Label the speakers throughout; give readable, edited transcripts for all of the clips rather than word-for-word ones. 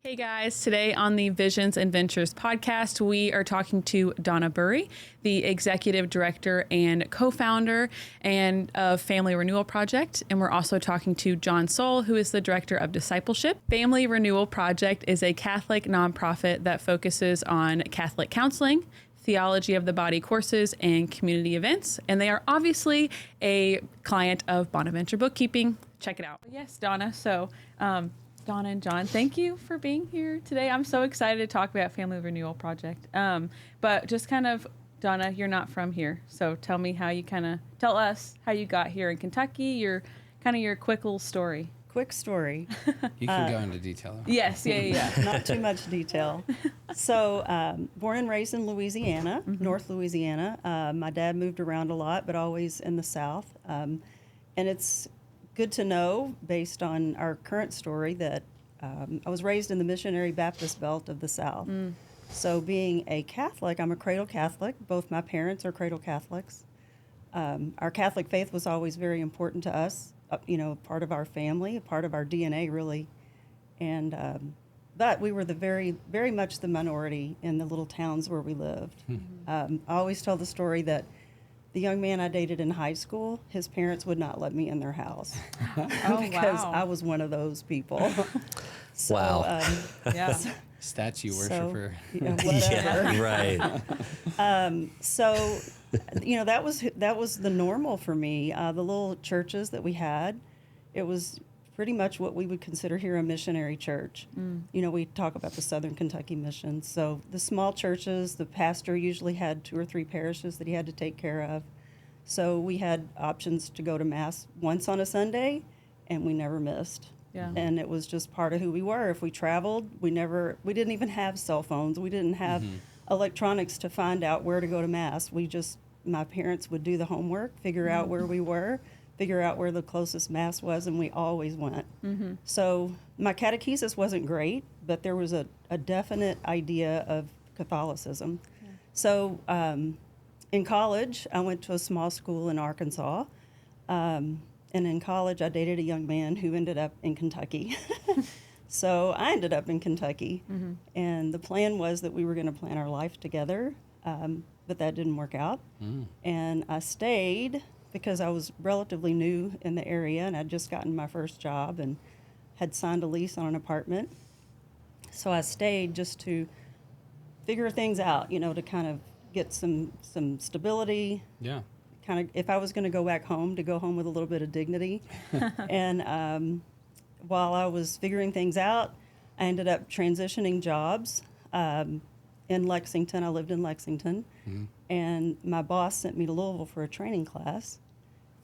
Speaker 1: Hey guys, today on the Visions and Ventures podcast, we are talking to Donna Burry, the executive director and co-founder of Family Renewal Project. And we're also talking to John Sohl, who is the director of Discipleship. Family Renewal Project is a Catholic nonprofit that focuses on Catholic counseling, theology of the body courses, and community events. And they are obviously a client of Bonaventure Bookkeeping. Check it out. Yes, Donna. So, Donna and John, thank you for being here today. I'm so excited to talk about Family Renewal Project. But just kind of, Donna, you're not from here. So tell us how you got here in Kentucky, your quick little story.
Speaker 2: Quick story.
Speaker 3: You can go into detail.
Speaker 1: Yes, yeah.
Speaker 2: Not too much detail. So, born and raised in Louisiana, North Louisiana. My dad moved around a lot, but always in the South. And it's good to know, based on our current story, that I was raised in the missionary Baptist belt of the South. So being a Catholic, I'm a cradle Catholic. Both my parents are cradle Catholics. Our Catholic faith was always very important to us, part of our family, a part of our DNA, really. And but we were very, very much the minority in the little towns where we lived. I always tell the story that the young man I dated in high school, his parents would not let me in their house because I was one of those people. So,
Speaker 4: wow.
Speaker 3: Statue worshiper.
Speaker 2: Whatever.
Speaker 4: Right.
Speaker 2: So, that was the normal for me. The little churches that we had, it was pretty much what we would consider here a missionary church. We talk about the Southern Kentucky Mission. So the small churches, the pastor usually had 2 or 3 parishes that he had to take care of. So we had options to go to Mass once on a Sunday, and we never missed.
Speaker 1: Yeah.
Speaker 2: And it was just part of who we were. If we traveled, we didn't even have cell phones. We didn't have electronics to find out where to go to Mass. My parents would do the homework, figure out where we were, figure out where the closest Mass was, and we always went. So my catechesis wasn't great, but there was a definite idea of Catholicism.
Speaker 1: Yeah.
Speaker 2: So in college, I went to a small school in Arkansas, and in college I dated a young man who ended up in Kentucky. So I ended up in Kentucky, and the plan was that we were going to plan our life together, but that didn't work out. And I stayed because I was relatively new in the area, and I'd just gotten my first job and had signed a lease on an apartment. So I stayed just to figure things out, to kind of get some stability.
Speaker 3: Yeah.
Speaker 2: Kind of, if I was going to go back home, to go home with a little bit of dignity. And while I was figuring things out, I ended up transitioning jobs in Lexington. I lived in Lexington. And my boss sent me to Louisville for a training class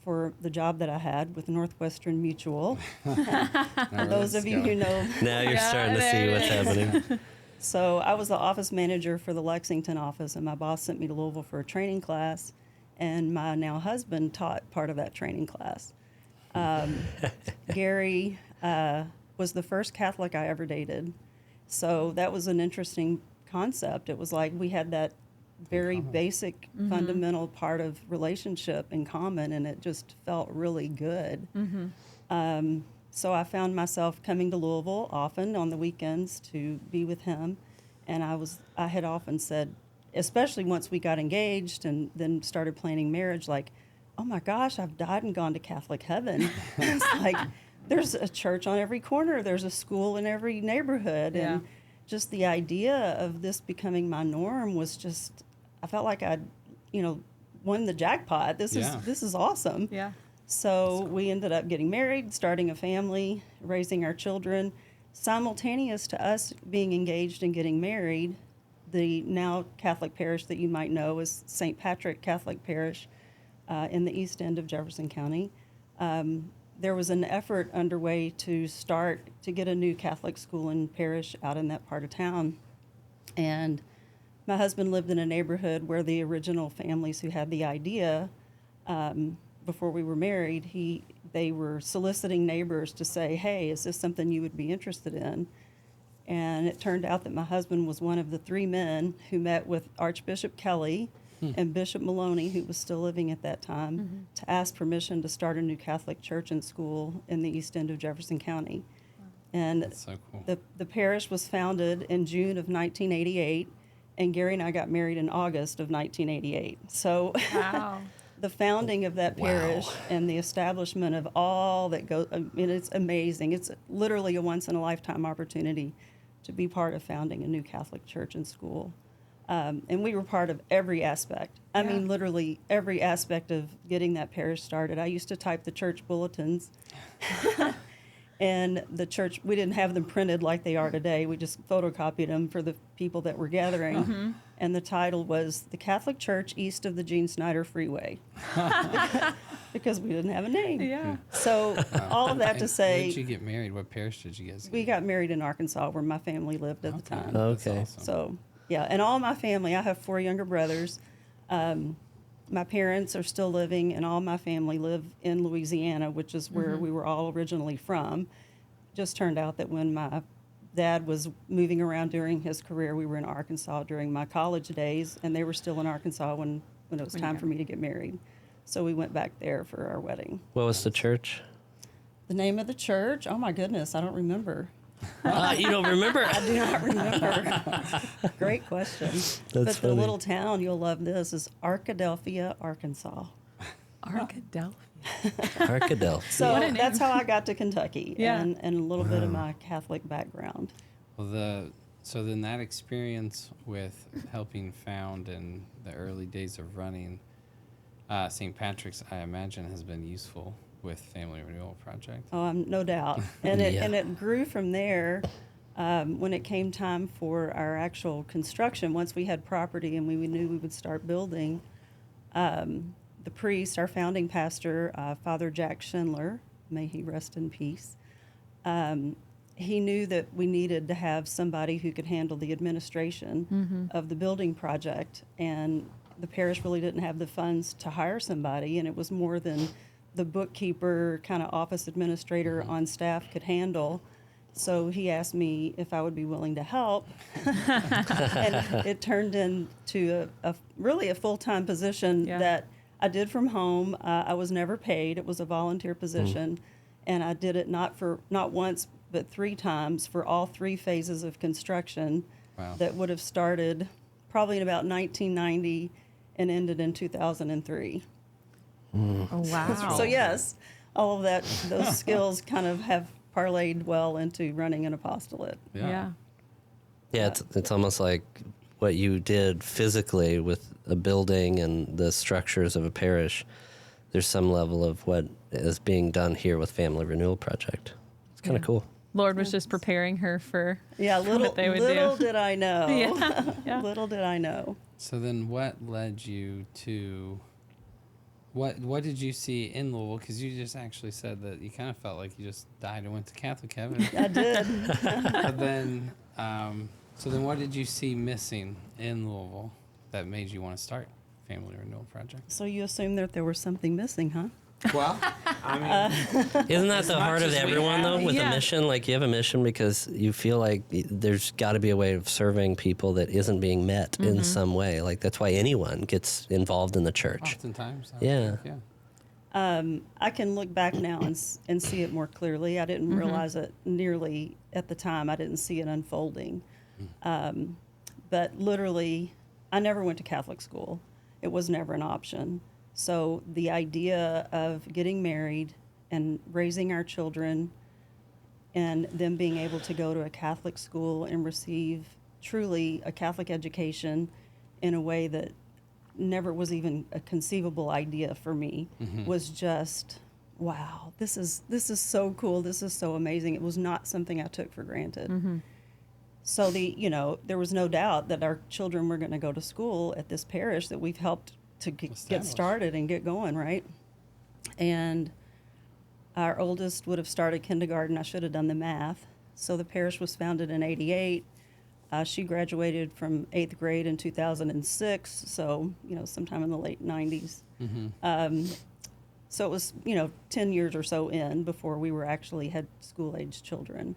Speaker 2: for the job that I had with Northwestern Mutual. Those of you who know.
Speaker 4: Now you're starting to see what's happening.
Speaker 2: So I was the office manager for the Lexington office, and my boss sent me to Louisville for a training class, and my now husband taught part of that training class. Gary was the first Catholic I ever dated. So that was an interesting concept. It was like we had that very basic, fundamental part of relationship in common, and it just felt really good. So I found myself coming to Louisville often on the weekends to be with him, and I had often said, especially once we got engaged and then started planning marriage, like, oh my gosh, I've died and gone to Catholic heaven. It's like there's a church on every corner, there's a school in every neighborhood, and just the idea of this becoming my norm was just, I felt like I'd, won the jackpot. This is awesome.
Speaker 1: Yeah.
Speaker 2: So we ended up getting married, starting a family, raising our children. Simultaneous to us being engaged and getting married, the now Catholic parish that you might know is St. Patrick Catholic Parish in the east end of Jefferson County. There was an effort underway to get a new Catholic school and parish out in that part of town. And my husband lived in a neighborhood where the original families who had the idea before we were married, they were soliciting neighbors to say, hey, is this something you would be interested in? And it turned out that my husband was one of the 3 men who met with Archbishop Kelly and Bishop Maloney, who was still living at that time, to ask permission to start a new Catholic church and school in the east end of Jefferson County. And
Speaker 3: That's so cool.
Speaker 2: the parish was founded in June of 1988, and Gary and I got married in August of 1988. So
Speaker 1: Wow.
Speaker 2: the founding of that parish and the establishment of all that goes, I mean, it's amazing. It's literally a once-in-a-lifetime opportunity to be part of founding a new Catholic church and school. And we were part of every aspect. I mean, literally every aspect of getting that parish started. I used to type the church bulletins. And the church, we didn't have them printed like they are today. We just photocopied them for the people that were gathering. And the title was The Catholic Church East of the Gene Snyder Freeway. Because we didn't have a name.
Speaker 1: Yeah.
Speaker 2: So all of that to
Speaker 3: Where
Speaker 2: say,
Speaker 3: did you get married? What parish did you guys get
Speaker 2: we got married in Arkansas where my family lived at the time.
Speaker 3: That's
Speaker 4: Okay.
Speaker 3: awesome.
Speaker 2: So, yeah, and all my family, I have 4 younger brothers. My parents are still living, and all my family live in Louisiana, which is where we were all originally from. Just turned out that when my dad was moving around during his career, we were in Arkansas during my college days, and they were still in Arkansas when it was time for me to get married. So we went back there for our wedding.
Speaker 4: What was the church?
Speaker 2: The name of the church? Oh, my goodness, I don't remember.
Speaker 4: You don't remember?
Speaker 2: I do not remember. Great question. But the
Speaker 4: funny.
Speaker 2: little town, you'll love this, is Arkadelphia, Arkansas.
Speaker 1: Arkadelphia.
Speaker 4: Arkadelphia.
Speaker 2: So
Speaker 1: What a name.
Speaker 2: that's how I got to Kentucky
Speaker 1: Yeah.
Speaker 2: and a little bit of my Catholic background.
Speaker 3: Well, so then that experience with helping found in the early days of running St. Patrick's, I imagine, has been useful with Family Renewal Project.
Speaker 2: Oh, no doubt. And
Speaker 4: Yeah.
Speaker 2: it grew from there when it came time for our actual construction. Once we had property and we knew we would start building, the priest, our founding pastor, Father Jack Schindler, may he rest in peace, he knew that we needed to have somebody who could handle the administration of the building project. And the parish really didn't have the funds to hire somebody, and it was more than the bookkeeper, kind of office administrator on staff could handle. So he asked me if I would be willing to help. And it turned into really a full-time position that I did from home. I was never paid. It was a volunteer position. And I did it not once, but 3 times for all 3 phases of construction.
Speaker 3: Wow.
Speaker 2: That would have started probably in about 1990 and ended in 2003.
Speaker 1: Oh, wow.
Speaker 2: So yes, all of those skills kind of have parlayed well into running an apostolate.
Speaker 1: Yeah.
Speaker 4: Yeah, it's almost like what you did physically with a building and the structures of a parish. There's some level of what is being done here with Family Renewal Project. It's kind of cool.
Speaker 1: Lord was just preparing her for
Speaker 2: Little
Speaker 1: they would
Speaker 2: little
Speaker 1: do.
Speaker 2: did I know.
Speaker 1: Yeah.
Speaker 2: Little did I know.
Speaker 3: So then what led you to, what did you see in Louisville? Because you just actually said that you kind of felt like you just died and went to Catholic heaven.
Speaker 2: I did.
Speaker 3: But then, so then what did you see missing in Louisville that made you want to start Family Renewal Project?
Speaker 2: So you assumed that there was something missing, huh?
Speaker 3: Well, I mean,
Speaker 4: Isn't that the
Speaker 3: much
Speaker 4: heart of
Speaker 3: as we
Speaker 4: everyone,
Speaker 3: have-
Speaker 4: though, with
Speaker 1: Yeah.
Speaker 4: a mission? Like, you have a mission because you feel like there's got to be a way of serving people that isn't being met in some way. Like, that's why anyone gets involved in the church.
Speaker 3: oftentimes. I
Speaker 4: Yeah.
Speaker 3: think, yeah.
Speaker 2: I can look back now and see it more clearly. I didn't realize it nearly at the time. I didn't see it unfolding. But literally, I never went to Catholic school. It was never an option. So the idea of getting married and raising our children and them being able to go to a Catholic school and receive truly a Catholic education in a way that never was even a conceivable idea for me was just, wow, this is so cool. This is so amazing. It was not something I took for granted. So there was no doubt that our children were going to go to school at this parish that we've helped to get
Speaker 3: Established.
Speaker 2: started and get going, right? And our oldest would have started kindergarten. I should have done the math. So the parish was founded in '88. She graduated from 8th grade in 2006, so, sometime in the late 90s. So it was, 10 years or so in before we were actually had school-age children.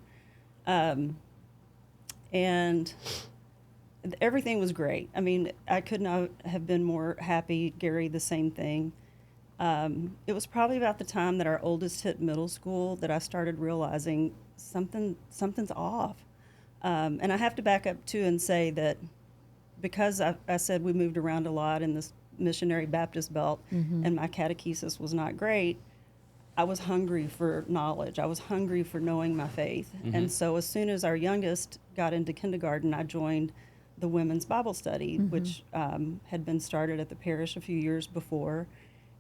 Speaker 2: And everything was great. I mean, I could not have been more happy. Gary, the same thing. It was probably about the time that our oldest hit middle school that I started realizing something's off. And I have to back up too and say that because I said we moved around a lot in this missionary Baptist belt, and my catechesis was not great, I was hungry for knowledge. I was hungry for knowing my faith. And so as soon as our youngest got into kindergarten, I joined the women's Bible study, which had been started at the parish a few years before.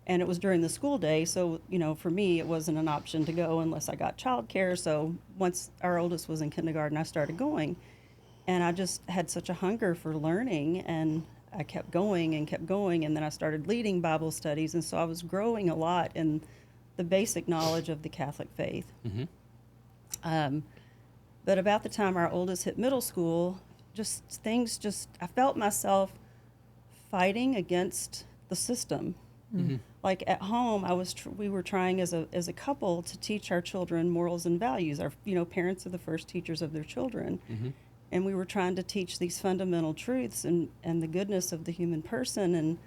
Speaker 2: And it was during the school day, so, for me, it wasn't an option to go unless I got childcare. So once our oldest was in kindergarten, I started going. And I just had such a hunger for learning, and I kept going, and then I started leading Bible studies. And so I was growing a lot in the basic knowledge of the Catholic faith. But about the time our oldest hit middle school, I felt myself fighting against the system. Like at home, we were trying as a couple to teach our children morals and values. Our parents are the first teachers of their children, and we were trying to teach these fundamental truths and the goodness of the human person and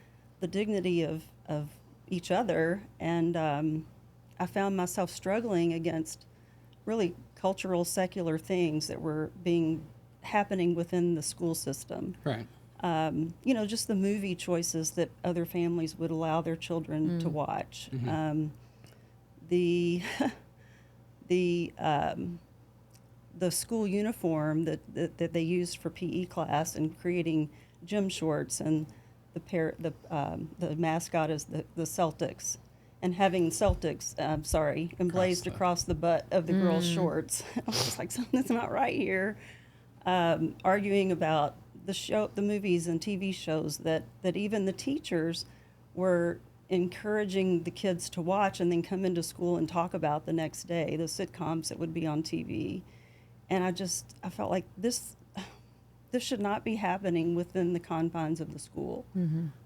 Speaker 2: the dignity of each other. And I found myself struggling against really cultural, secular things that were happening within the school system.
Speaker 3: Right.
Speaker 2: Just the movie choices that other families would allow their children to watch. The school uniform that they used for PE class, and creating gym shorts, and the mascot is the Celtics, and having Celtics emblazed across the butt of the girls' shorts. I was just like, something's not right here. Arguing about the movies and TV shows that even the teachers were encouraging the kids to watch and then come into school and talk about the next day, the sitcoms that would be on TV. And I felt like this should not be happening within the confines of the school.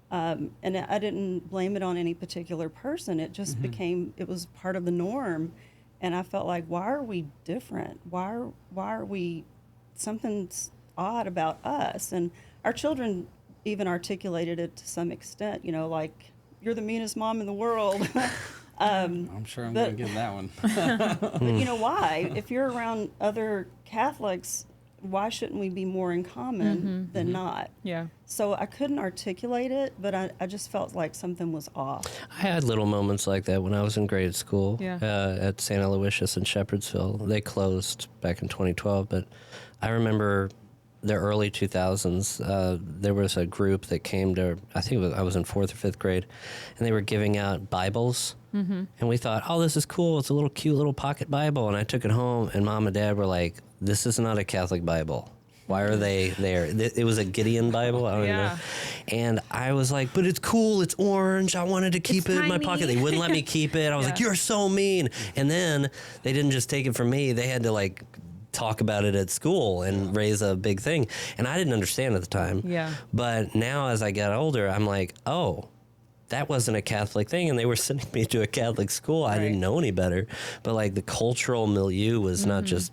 Speaker 2: And I didn't blame it on any particular person. It just it was part of the norm. And I felt like, why are we different? Why are we, something's odd about us? And our children even articulated it to some extent, like, you're the meanest mom in the world.
Speaker 3: I'm sure I'm going to get that one.
Speaker 2: But why? If you're around other Catholics, why shouldn't we be more in common than not?
Speaker 1: Yeah.
Speaker 2: So I couldn't articulate it, but I just felt like something was off.
Speaker 4: I had little moments like that when I was in grade school at St. Aloysius in Shepherdsville. They closed back in 2012, but I remember the early 2000s, there was a group that came to, I was in 4th or 5th grade, and they were giving out Bibles. And we thought, oh, this is cool. It's a little cute little pocket Bible. And I took it home, and Mom and Dad were like, this is not a Catholic Bible. Why are they there? It was a Gideon Bible. I don't even know. And I was like, but it's cool. It's orange. I wanted to keep it in my pocket. They wouldn't let me keep it. I was like, you're so mean. And then they didn't just take it from me. They had to talk about it at school and raise a big thing. And I didn't understand at the time.
Speaker 1: Yeah.
Speaker 4: But now as I got older, I'm like, oh, that wasn't a Catholic thing. And they were sending me to a Catholic school. I didn't know any better. But the cultural milieu was not just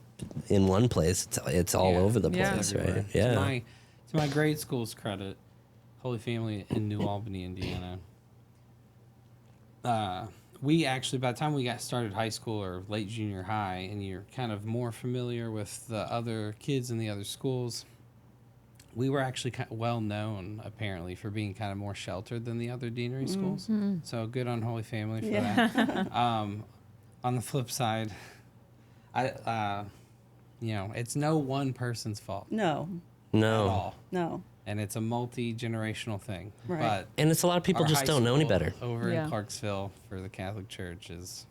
Speaker 4: in one place. It's all over the place, right? Yeah.
Speaker 3: To my grade school's credit, Holy Family in New Albany, Indiana, we actually, by the time we got started high school or late junior high, and you're kind of more familiar with the other kids in the other schools, we were actually kind of well known, apparently, for being kind of more sheltered than the other deanery schools. So good on Holy Family for that. On the flip side, it's no one person's fault.
Speaker 2: No.
Speaker 3: At all.
Speaker 2: No.
Speaker 3: And it's a multi-generational thing.
Speaker 2: Right.
Speaker 4: And it's a lot of people just don't know any better.
Speaker 3: Over in Clarksville for the Catholic Church is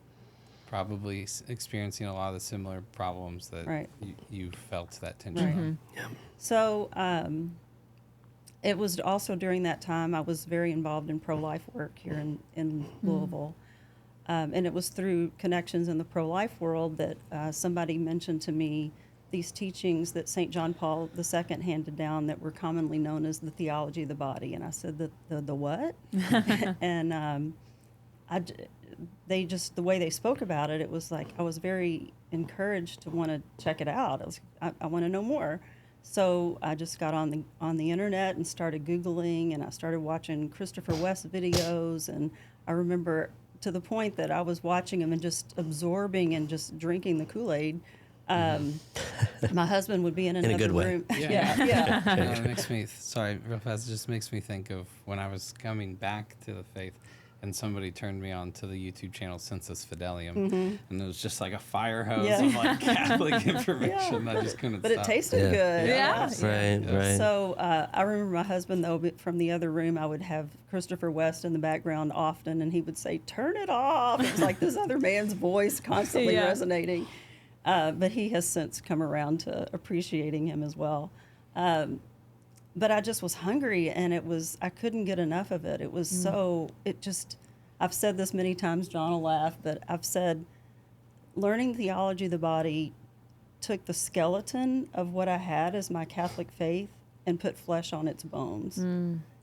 Speaker 3: probably experiencing a lot of the similar problems that you felt that tension on.
Speaker 2: Yeah. So it was also during that time I was very involved in pro-life work here in Louisville. And it was through connections in the pro-life world that somebody mentioned to me these teachings that St. John Paul II handed down that were commonly known as the theology of the body. And I said, the what? And the way they spoke about it, it was like I was very encouraged to want to check it out. I want to know more. So I just got on the internet and started Googling, and I started watching Christopher West videos. And I remember, to the point that I was watching them and just absorbing and just drinking the Kool-Aid, My husband would be in
Speaker 4: a
Speaker 2: another
Speaker 4: good way.
Speaker 2: room.
Speaker 3: Yeah.
Speaker 2: yeah.
Speaker 3: It makes me, sorry, real fast, it just makes me think of when I was coming back to the faith and somebody turned me on to the YouTube channel Sensus Fidelium, and it was just like a fire hose
Speaker 2: Yeah.
Speaker 3: of like Catholic information. I just couldn't
Speaker 2: But
Speaker 3: stop.
Speaker 2: it tasted
Speaker 4: Yeah.
Speaker 2: good.
Speaker 1: Yeah.
Speaker 4: Right.
Speaker 2: So I remember my husband, though, but from the other room, I would have Christopher West in the background often, and he would say, "Turn it off." It was like this other man's voice constantly
Speaker 1: Yeah.
Speaker 2: resonating. But he has since come around to appreciating him as well. But I just was hungry, and I couldn't get enough of it. It was I've said this many times, John will laugh, but I've said learning theology of the body took the skeleton of what I had as my Catholic faith and put flesh on its bones.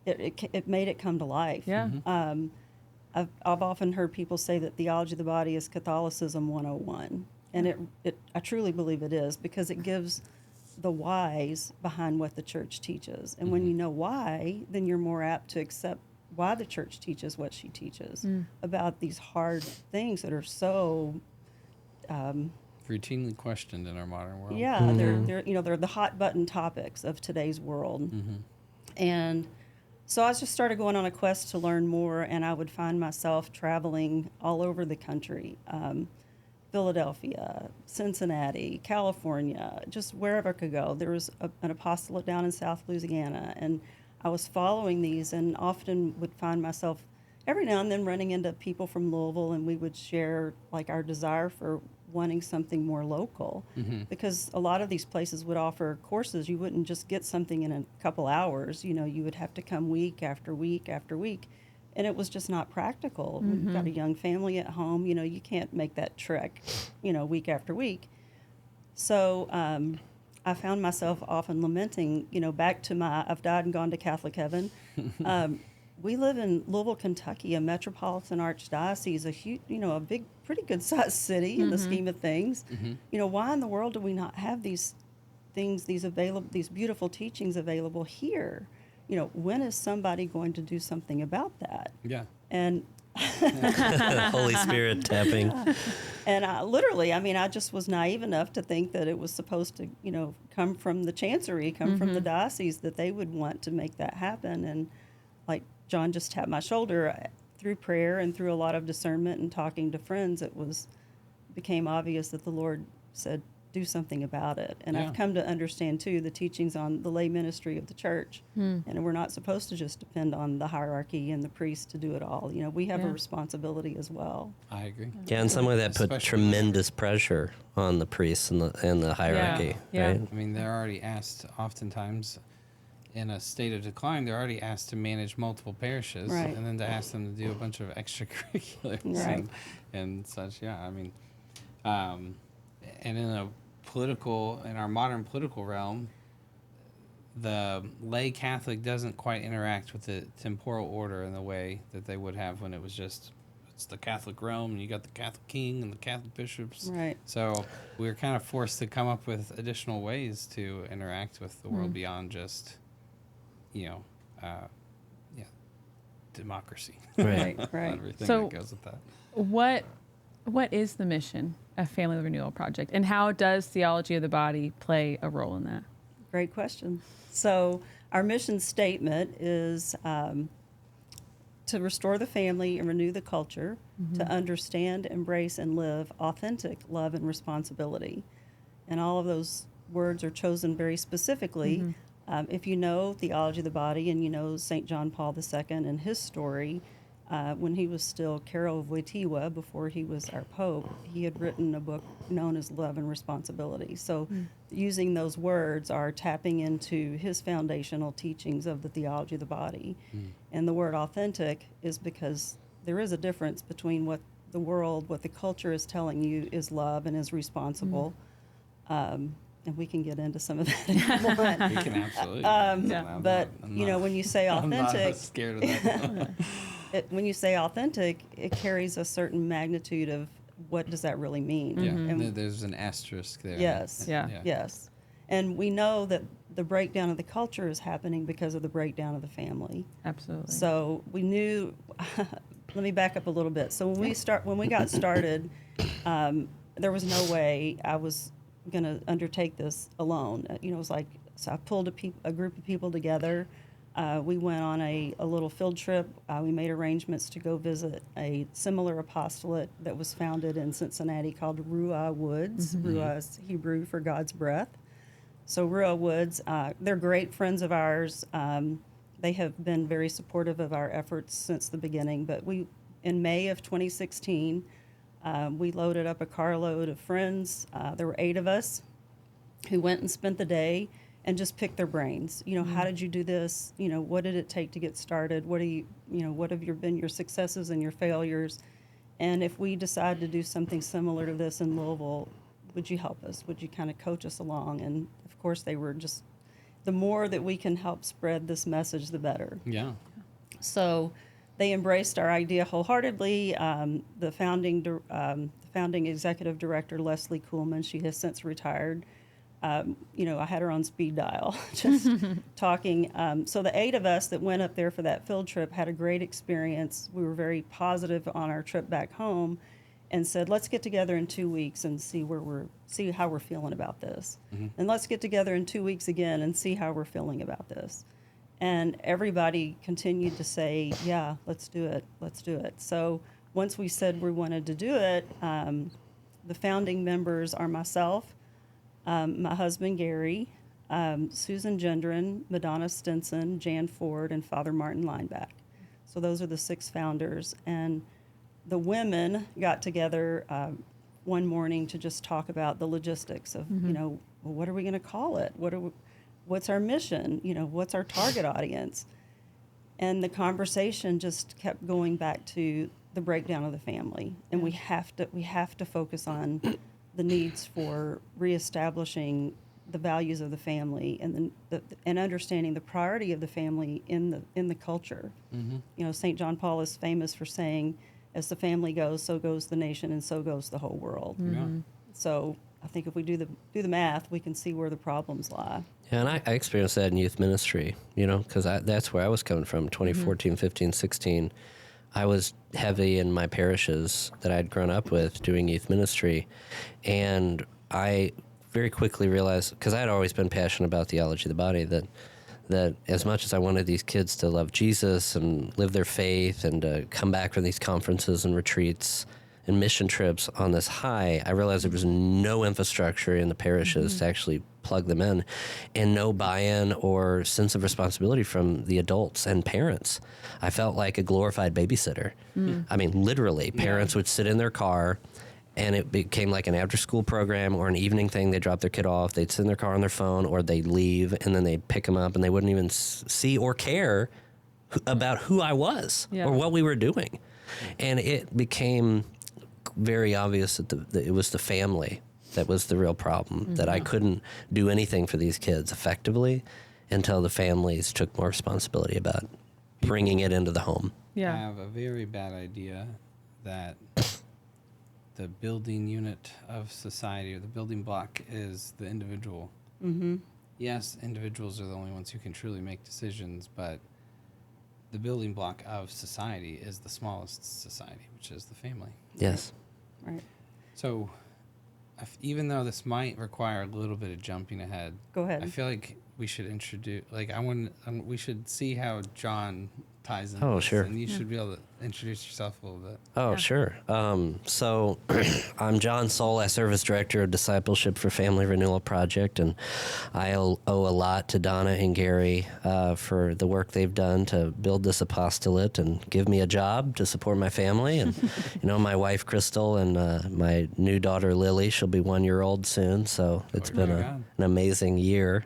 Speaker 2: It made it come to life.
Speaker 1: Yeah.
Speaker 2: I've often heard people say that theology of the body is Catholicism 101. And I truly believe it is, because it gives the whys behind what the church teaches. And when you know why, then you're more apt to accept why the church teaches what she teaches about these hard things that are so
Speaker 3: routinely questioned in our modern world.
Speaker 2: yeah, they're the hot button topics of today's world. And so I just started going on a quest to learn more, and I would find myself traveling all over the country. Philadelphia, Cincinnati, California, just wherever I could go. There was an apostolate down in South Louisiana, and I was following these, and often would find myself every now and then running into people from Louisville, and we would share like our desire for wanting something more local, because a lot of these places would offer courses. You wouldn't just get something in a couple hours. You would have to come week after week after week. And it was just not practical. We've got a young family at home. You can't make that trek, week after week. So I found myself often lamenting, back to I've died and gone to Catholic heaven. We live in Louisville, Kentucky, a metropolitan archdiocese, a huge, a big, pretty good sized city in the scheme of things. Why in the world do we not have these things, these beautiful teachings available here? When is somebody going to do something about that?
Speaker 3: Yeah.
Speaker 2: And
Speaker 4: Holy Spirit tapping.
Speaker 2: And I just was naive enough to think that it was supposed to, come from the chancery, come from the diocese, that they would want to make that happen. And like John just tapped my shoulder, through prayer and through a lot of discernment and talking to friends, became obvious that the Lord said, do something about it. And I've come to understand too the teachings on the lay ministry of the church, and we're not supposed to just depend on the hierarchy and the priest to do it all. We have a responsibility as well.
Speaker 3: I agree.
Speaker 4: Yeah, in some way that put tremendous pressure on the priests and the hierarchy, right?
Speaker 3: I mean, they're already asked oftentimes in a state of decline, they're already asked to manage multiple parishes,
Speaker 2: Right.
Speaker 3: and then to ask them to do a bunch of extracurriculars
Speaker 2: Right.
Speaker 3: and such. Yeah, I mean, and in our modern political realm, the lay Catholic doesn't quite interact with the temporal order in the way that they would have when it's the Catholic realm, and you got the Catholic king and the Catholic bishops.
Speaker 2: Right.
Speaker 3: So we're kind of forced to come up with additional ways to interact with the world beyond just, democracy.
Speaker 4: Right.
Speaker 2: Right.
Speaker 3: Everything
Speaker 1: So-
Speaker 3: that goes with that.
Speaker 1: What is the mission of Family Renewal Project, and how does theology of the body play a role in that?
Speaker 2: Great question. So our mission statement is to restore the family and renew the culture, to understand, embrace, and live authentic love and responsibility. And all of those words are chosen very specifically. If you know theology of the body and you know St. John Paul II and his story, when he was still Carol of Wojtyła, before he was our Pope, he had written a book known as Love and Responsibility. So using those words are tapping into his foundational teachings of the theology of the body. And the word authentic is because there is a difference between what the world, what the culture is telling you is love and is responsible. And we can get into some of that if you want.
Speaker 3: We can absolutely.
Speaker 2: But, when you say
Speaker 3: I'm
Speaker 2: authentic,
Speaker 3: not scared of that.
Speaker 2: when you say authentic, it carries a certain magnitude of what does that really mean?
Speaker 3: Yeah,
Speaker 2: And
Speaker 3: there's an asterisk there.
Speaker 2: yes, yes. And we know that the breakdown of the culture is happening because of the breakdown of the family.
Speaker 1: Absolutely.
Speaker 2: So we knew. Let me back up a little bit. So when we got started, there was no way I was going to undertake this alone. It was like, so I pulled a group of people together. We went on a little field trip. We made arrangements to go visit a similar apostolate that was founded in Cincinnati called Ruah Woods. Ruah is Hebrew for God's breath. So Ruah Woods, they're great friends of ours. They have been very supportive of our efforts since the beginning. But in May of 2016, we loaded up a carload of friends. There were 8 of us who went and spent the day and just picked their brains. How did you do this? What did it take to get started? What have been your successes and your failures? And if we decide to do something similar to this in Louisville, would you help us? Would you kind of coach us along? And of course, they were just, the more that we can help spread this message, the better.
Speaker 3: Yeah.
Speaker 2: So they embraced our idea wholeheartedly. The founding executive director, Leslie Kuhlman, she has since retired. I had her on speed dial, just talking. So the 8 of us that went up there for that field trip had a great experience. We were very positive on our trip back home, and said, let's get together in 2 weeks and see how we're feeling about this. And let's get together in 2 weeks again and see how we're feeling about this. And everybody continued to say, yeah, let's do it. Let's do it. So once we said we wanted to do it, the founding members are myself, my husband, Gary, Susan Gendron, Madonna Stinson, Jan Ford, and Father Martin Lineback. So those are the 6 founders. And the women got together one morning to just talk about the logistics of, well, what are we going to call it? What's our mission? What's our target audience? And the conversation just kept going back to the breakdown of the family. And we have to focus on the needs for reestablishing the values of the family and and understanding the priority of the family in the culture. St. John Paul is famous for saying, as the family goes, so goes the nation, and so goes the whole world. So I think if we do the math, we can see where the problems lie.
Speaker 4: Yeah, and I experienced that in youth ministry, because that's where I was coming from, 2014, 15, 16. I was heavy in my parishes that I'd grown up with doing youth ministry, and I very quickly realized, because I had always been passionate about theology of the body, that as much as I wanted these kids to love Jesus and live their faith and to come back from these conferences and retreats and mission trips on this high, I realized there was no infrastructure in the parishes to actually plug them in, and no buy-in or sense of responsibility from the adults and parents. I felt like a glorified babysitter. I mean, literally, parents would sit in their car, and it became like an after-school program or an evening thing. They'd drop their kid off, they'd sit in their car on their phone, or they'd leave, and then they'd pick them up, and they wouldn't even see or care about who I was or what we were doing. And it became very obvious that it was the family that was the real problem, that I couldn't do anything for these kids effectively until the families took more responsibility about bringing it into the home.
Speaker 3: I have a very bad idea that the building unit of society, or the building block, is the individual. Yes, individuals are the only ones who can truly make decisions, but the building block of society is the smallest society, which is the family.
Speaker 4: Yes.
Speaker 2: Right.
Speaker 3: So even though this might require a little bit of jumping ahead,
Speaker 2: Go ahead.
Speaker 3: I feel like we should introduce, we should see how John ties in.
Speaker 4: Oh,
Speaker 3: this,
Speaker 4: sure.
Speaker 3: And you should be able to introduce yourself a little bit.
Speaker 4: Oh, sure. So I'm John Sohl. I serve as Director of Discipleship for Family Renewal Project, and I owe a lot to Donna and Gary for the work they've done to build this apostolate and give me a job to support my family. And, my wife, Crystal, and my new daughter, Lily, she'll be 1 year old soon, so it's been an amazing year.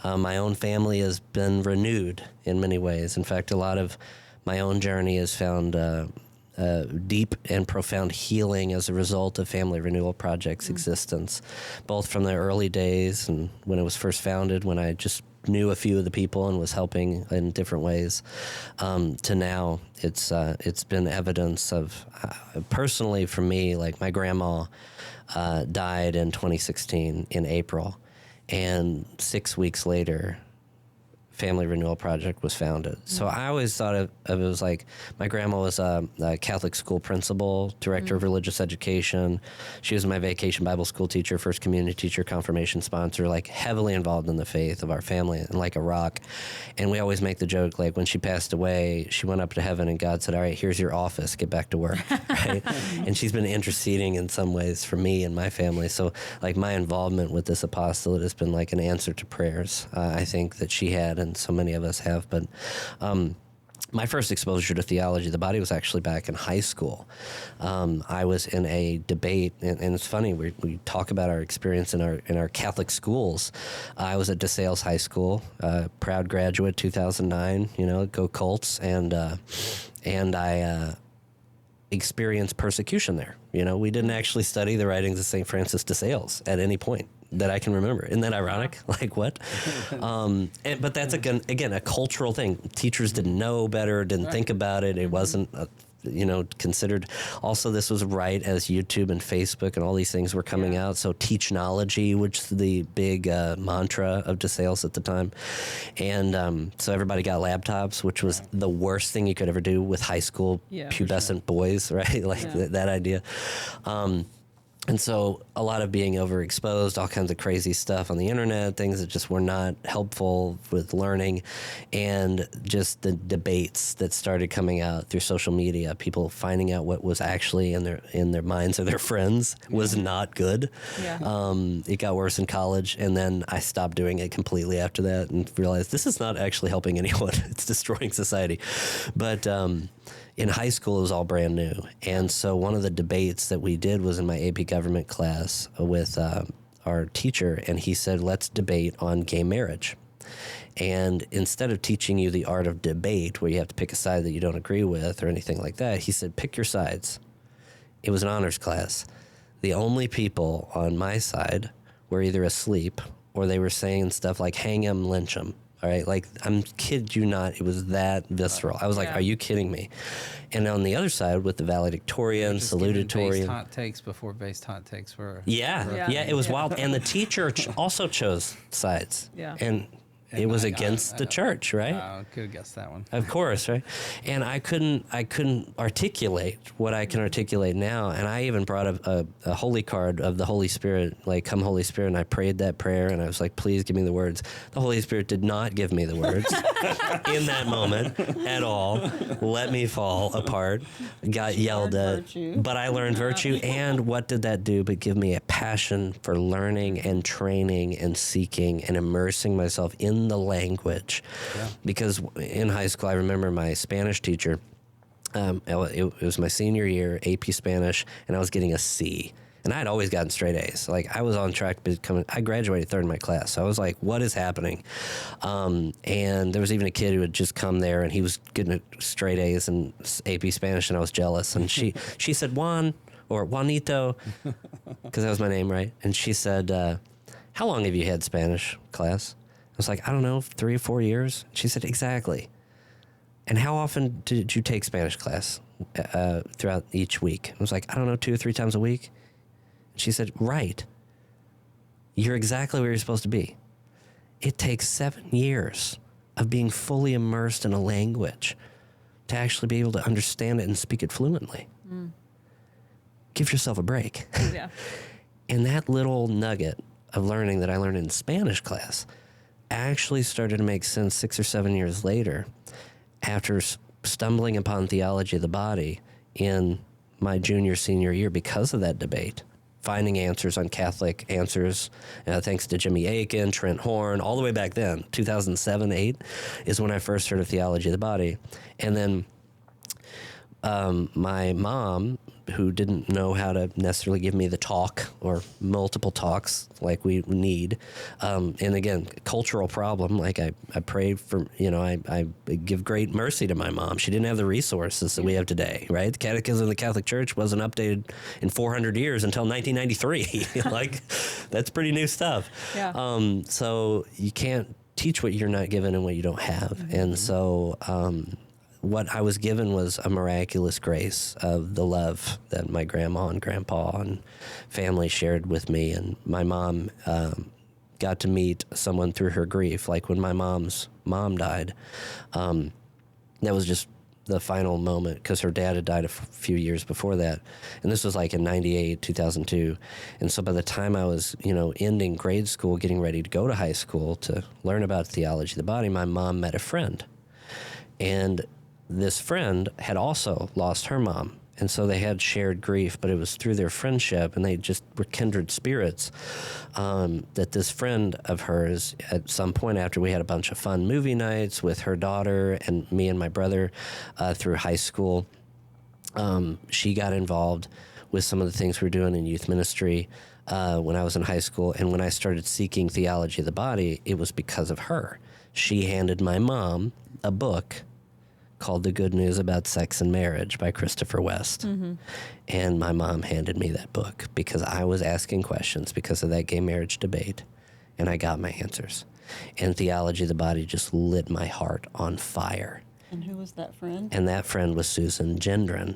Speaker 4: My own family has been renewed in many ways. In fact, a lot of my own journey has found deep and profound healing as a result of Family Renewal Project's existence, both from the early days and when it was first founded, when I just knew a few of the people and was helping in different ways, to now. It's been evidence of, personally for me, like my grandma died in 2016 in April, and 6 weeks later, Family Renewal Project was founded. So I always thought of it was like my grandma was a Catholic school principal, director of religious education. She was my vacation Bible school teacher, first community teacher, confirmation sponsor, like heavily involved in the faith of our family and like a rock. And we always make the joke, like when she passed away, she went up to heaven and God said, all right, here's your office, get back to work, right? And she's been interceding in some ways for me and my family. So like my involvement with this apostolate has been like an answer to prayers, I think, that she had and so many of us have. But my first exposure to theology of the body was actually back in high school. I was in a debate, and it's funny, we talk about our experience in our Catholic schools. I was at DeSales High School, proud graduate, 2009, go Colts, and I experienced persecution there. We didn't actually study the writings of St. Francis de Sales at any point that I can remember. Isn't that ironic? Like what? But that's again a cultural thing. Teachers didn't know better, didn't think about it. It wasn't considered. Also, this was right as YouTube and Facebook and all these things were coming out. So teachnology, which is the big mantra of DeSales at the time. And so everybody got laptops, which was the worst thing you could ever do with high school pubescent boys, right? Like that idea. And so a lot of being overexposed, all kinds of crazy stuff on the internet, things that just were not helpful with learning, and just the debates that started coming out through social media, people finding out what was actually in their minds of their friends was not good. Yeah. It got worse in college, and then I stopped doing it completely after that and realized this is not actually helping anyone. It's destroying society. But in high school, it was all brand new. And so one of the debates that we did was in my AP government class with our teacher, and he said, let's debate on gay marriage. And instead of teaching you the art of debate, where you have to pick a side that you don't agree with or anything like that, he said, pick your sides. It was an honors class. The only people on my side were either asleep or they were saying stuff like, hang 'em, lynch 'em. All right, like, I'm kid you not, it was that visceral. I was like, are you kidding me? And on the other side, with the valedictorian, salutatorian.
Speaker 3: Based hot takes before based hot takes were.
Speaker 4: Yeah, it was wild. And the teacher also chose sides. Yeah. And it was against the church, right?
Speaker 3: I could have guessed that one.
Speaker 4: Of course, right? And I couldn't articulate what I can articulate now. And I even brought a holy card of the Holy Spirit, like, come Holy Spirit, and I prayed that prayer, and I was like, please give me the words. The Holy Spirit did not give me the words in that moment at all. Let me fall apart. Got yelled at. But I learned virtue. And what did that do but give me a passion for learning and training and seeking and immersing myself in the language. Because in high school, I remember my Spanish teacher, it was my senior year, AP Spanish, and I was getting a C. And I had always gotten straight A's. Like, I was on track to become, I graduated third in my class. So I was like, what is happening? And there was even a kid who had just come there, and he was getting straight A's in AP Spanish, and I was jealous. And she said, Juan, or Juanito, because that was my name, right? And she said, how long have you had Spanish class? I was like, I don't know, 3 or 4 years. She said, exactly. And how often did you take Spanish class throughout each week? I was like, I don't know, 2 or 3 times a week. She said, right. You're exactly where you're supposed to be. It takes 7 years of being fully immersed in a language to actually be able to understand it and speak it fluently. Give yourself a break. Yeah. And that little nugget of learning that I learned in Spanish class actually started to make sense 6 or 7 years later, after stumbling upon theology of the body in my senior year because of that debate, finding answers on Catholic answers, thanks to Jimmy Aiken, Trent Horn, all the way back then, 2007, 8, is when I first heard of theology of the body. And then my mom, who didn't know how to necessarily give me the talk or multiple talks like we need. And again, cultural problem. Like I pray for, I give great mercy to my mom. She didn't have the resources that we have today, right? The Catechism of the Catholic Church wasn't updated in 400 years until 1993. Like, that's pretty new stuff. Yeah. So you can't teach what you're not given and what you don't have. Mm-hmm. And so, what I was given was a miraculous grace of the love that my grandma and grandpa and family shared with me. And my mom got to meet someone through her grief. Like when my mom's mom died, that was just the final moment because her dad had died a few years before that. And this was like in 98, 2002. And so by the time I was, ending grade school, getting ready to go to high school to learn about theology of the body, my mom met a friend. And this friend had also lost her mom. And so they had shared grief, but it was through their friendship, and they just were kindred spirits, that this friend of hers, at some point after we had a bunch of fun movie nights with her daughter and me and my brother through high school, she got involved with some of the things we were doing in youth ministry when I was in high school. And when I started seeking theology of the body, it was because of her. She handed my mom a book called The Good News About Sex and Marriage by Christopher West. Mm-hmm. And my mom handed me that book because I was asking questions because of that gay marriage debate, and I got my answers. And theology of the body just lit my heart on fire.
Speaker 2: And who was that friend?
Speaker 4: And that friend was Susan Gendron,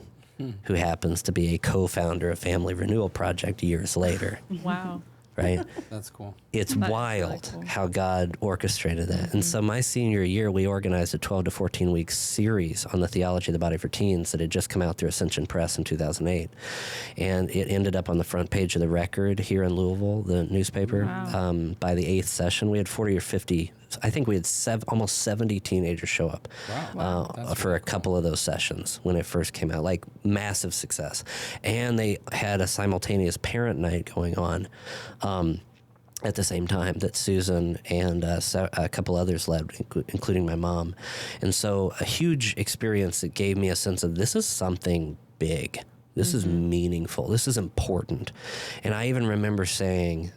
Speaker 4: who happens to be a co-founder of Family Renewal Project years later.
Speaker 1: Wow.
Speaker 4: Right?
Speaker 3: That's cool.
Speaker 4: It's
Speaker 1: That's
Speaker 4: wild
Speaker 1: really cool.
Speaker 4: how God orchestrated that. And so my senior year, we organized a 12 to 14 week series on the theology of the body for teens that had just come out through Ascension Press in 2008. And it ended up on the front page of the Record here in Louisville, the newspaper.
Speaker 1: Wow.
Speaker 4: By the 8th session, we had 40 or 50, I think we had almost 70 teenagers show up
Speaker 3: That's
Speaker 4: for
Speaker 3: really
Speaker 4: a couple of those sessions when it first came out, like massive success. And they had a simultaneous parent night going on at the same time that Susan and a couple others led, including my mom. And so a huge experience that gave me a sense of this is something big. This is meaningful. This is important. And I even remember saying,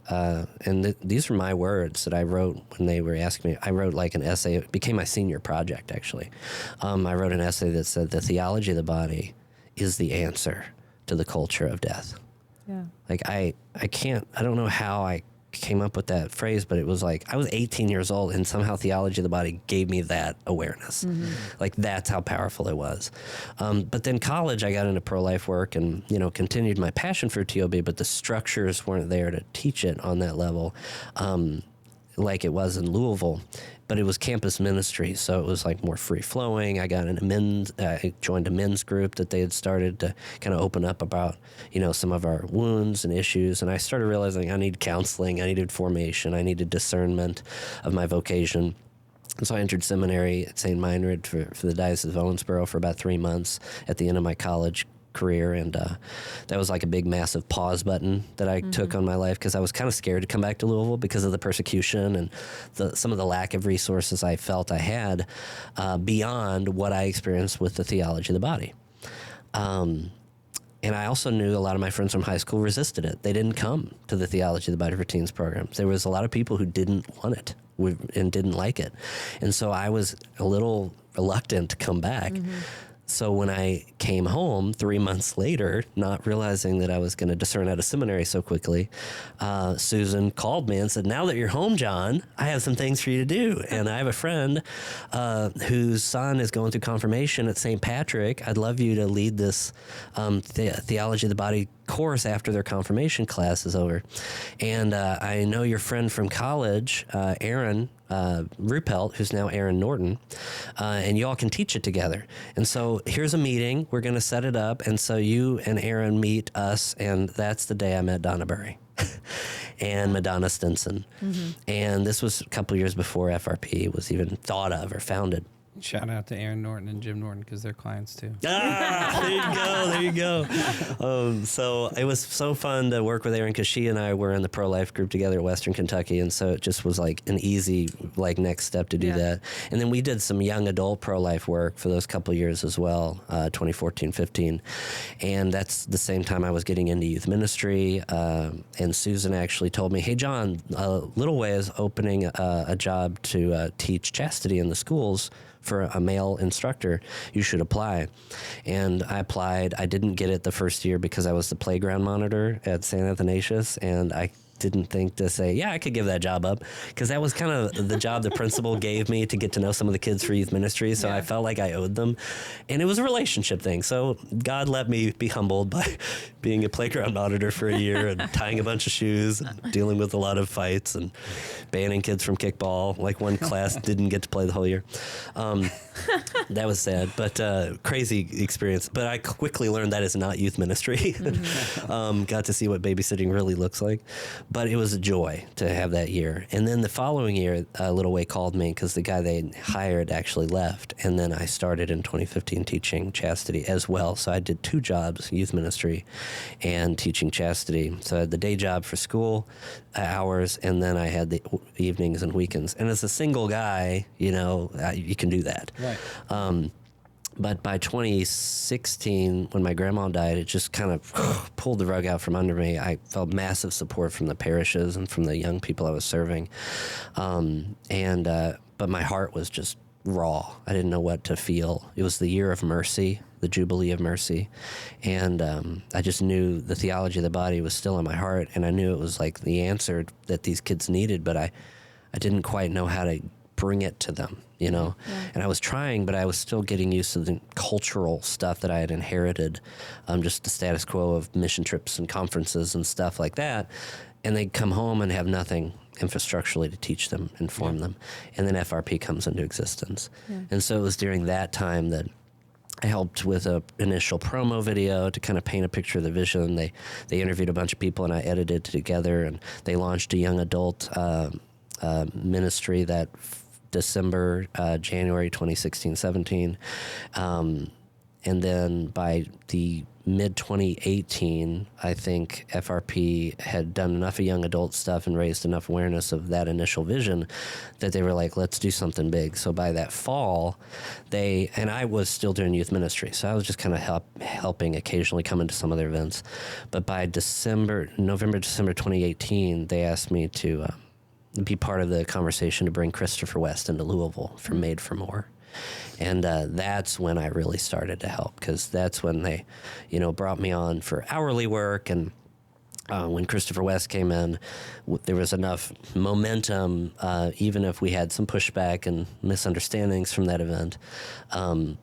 Speaker 4: these are my words that I wrote when they were asking me. I wrote like an essay. It became my senior project, actually. I wrote an essay that said the theology of the body is the answer to the culture of death.
Speaker 1: Yeah.
Speaker 4: Like I don't know how I came up with that phrase, but it was like I was 18 years old and somehow theology of the body gave me that awareness. Like that's how powerful it was. But then college, I got into pro-life work and, continued my passion for TOB, but the structures weren't there to teach it on that level like it was in Louisville. But it was campus ministry, so it was like more free flowing. I I joined a men's group that they had started to kind of open up about, some of our wounds and issues. And I started realizing I needed counseling, I needed formation, I needed discernment of my vocation. And so I entered seminary at St. Meinrad for the Diocese of Owensboro for about 3 months at the end of my college career, and that was like a big massive pause button that I took on my life because I was kind of scared to come back to Louisville because of the persecution and some of the lack of resources I felt I had beyond what I experienced with the theology of the body. And I also knew a lot of my friends from high school resisted it. They didn't come to the Theology of the Body for Teens programs. There was a lot of people who didn't want it and didn't like it. And so I was a little reluctant to come back. So when I came home 3 months later, not realizing that I was going to discern out of seminary so quickly, Susan called me and said, "Now that you're home, John, I have some things for you to do. And I have a friend whose son is going through confirmation at St. Patrick. I'd love you to lead this Theology of the Body course after their confirmation class is over. And I know your friend from college, Aaron Ruppelt, who's now Aaron Norton, and you all can teach it together. And so here's a meeting. We're going to set it up. And so you and Aaron meet us, and that's the day I met Donna Burry and Madonna Stinson. And this was a couple years before FRP was even thought of or founded.
Speaker 3: Shout out to Aaron Norton and Jim Norton because they're clients too.
Speaker 4: There you go. So it was so fun to work with Aaron because she and I were in the pro-life group together at Western Kentucky, and so it just was like an easy next step to do that. And then we did some young adult pro-life work for those couple years as well, 2014, 15. And that's the same time I was getting into youth ministry. And Susan actually told me, "Hey, John, Little Way is opening a job to teach chastity in the schools for a male instructor. You should apply." And I applied. I didn't get it the first year because I was the playground monitor at St. Athanasius, and I didn't think to say, yeah, I could give that job up, because that was kind of the job the principal gave me to get to know some of the kids for youth ministry. So I felt like I owed them, and it was a relationship thing. So God let me be humbled by being a playground auditor for a year and tying a bunch of shoes, and dealing with a lot of fights and banning kids from kickball. Like one class didn't get to play the whole year. That was sad, but crazy experience. But I quickly learned that is not youth ministry. Got to see what babysitting really looks like. But it was a joy to have that year. And then the following year, Little Way called me because the guy they hired actually left. And then I started in 2015 teaching chastity as well. So I did 2 jobs, youth ministry and teaching chastity. So I had the day job for school hours, and then I had the evenings and weekends. And as a single guy, you can do that.
Speaker 3: Right.
Speaker 4: But by 2016, when my grandma died, it just kind of pulled the rug out from under me. I felt massive support from the parishes and from the young people I was serving. But my heart was just raw. I didn't know what to feel. It was the year of mercy, the Jubilee of Mercy. And I just knew the theology of the body was still in my heart, and I knew it was like the answer that these kids needed, but I didn't quite know how to bring it to them, Yeah. And I was trying, but I was still getting used to the cultural stuff that I had inherited, just the status quo of mission trips and conferences and stuff like that. And they'd come home and have nothing infrastructurally to teach them, inform them. And then FRP comes into existence. Yeah. And so it was during that time that I helped with an initial promo video to kind of paint a picture of the vision. They interviewed a bunch of people, and I edited it together, and they launched a young adult ministry that January 2016-17. And then by the mid-2018, I think FRP had done enough of young adult stuff and raised enough awareness of that initial vision that they were like, let's do something big. So by that fall, and I was still doing youth ministry, so I was just kind of helping occasionally come into some of their events. But by November, December 2018, they asked me to be part of the conversation to bring Christopher West into Louisville for Made for More. And that's when I really started to help, because that's when they, brought me on for hourly work. And when Christopher West came in, there was enough momentum, even if we had some pushback and misunderstandings from that event,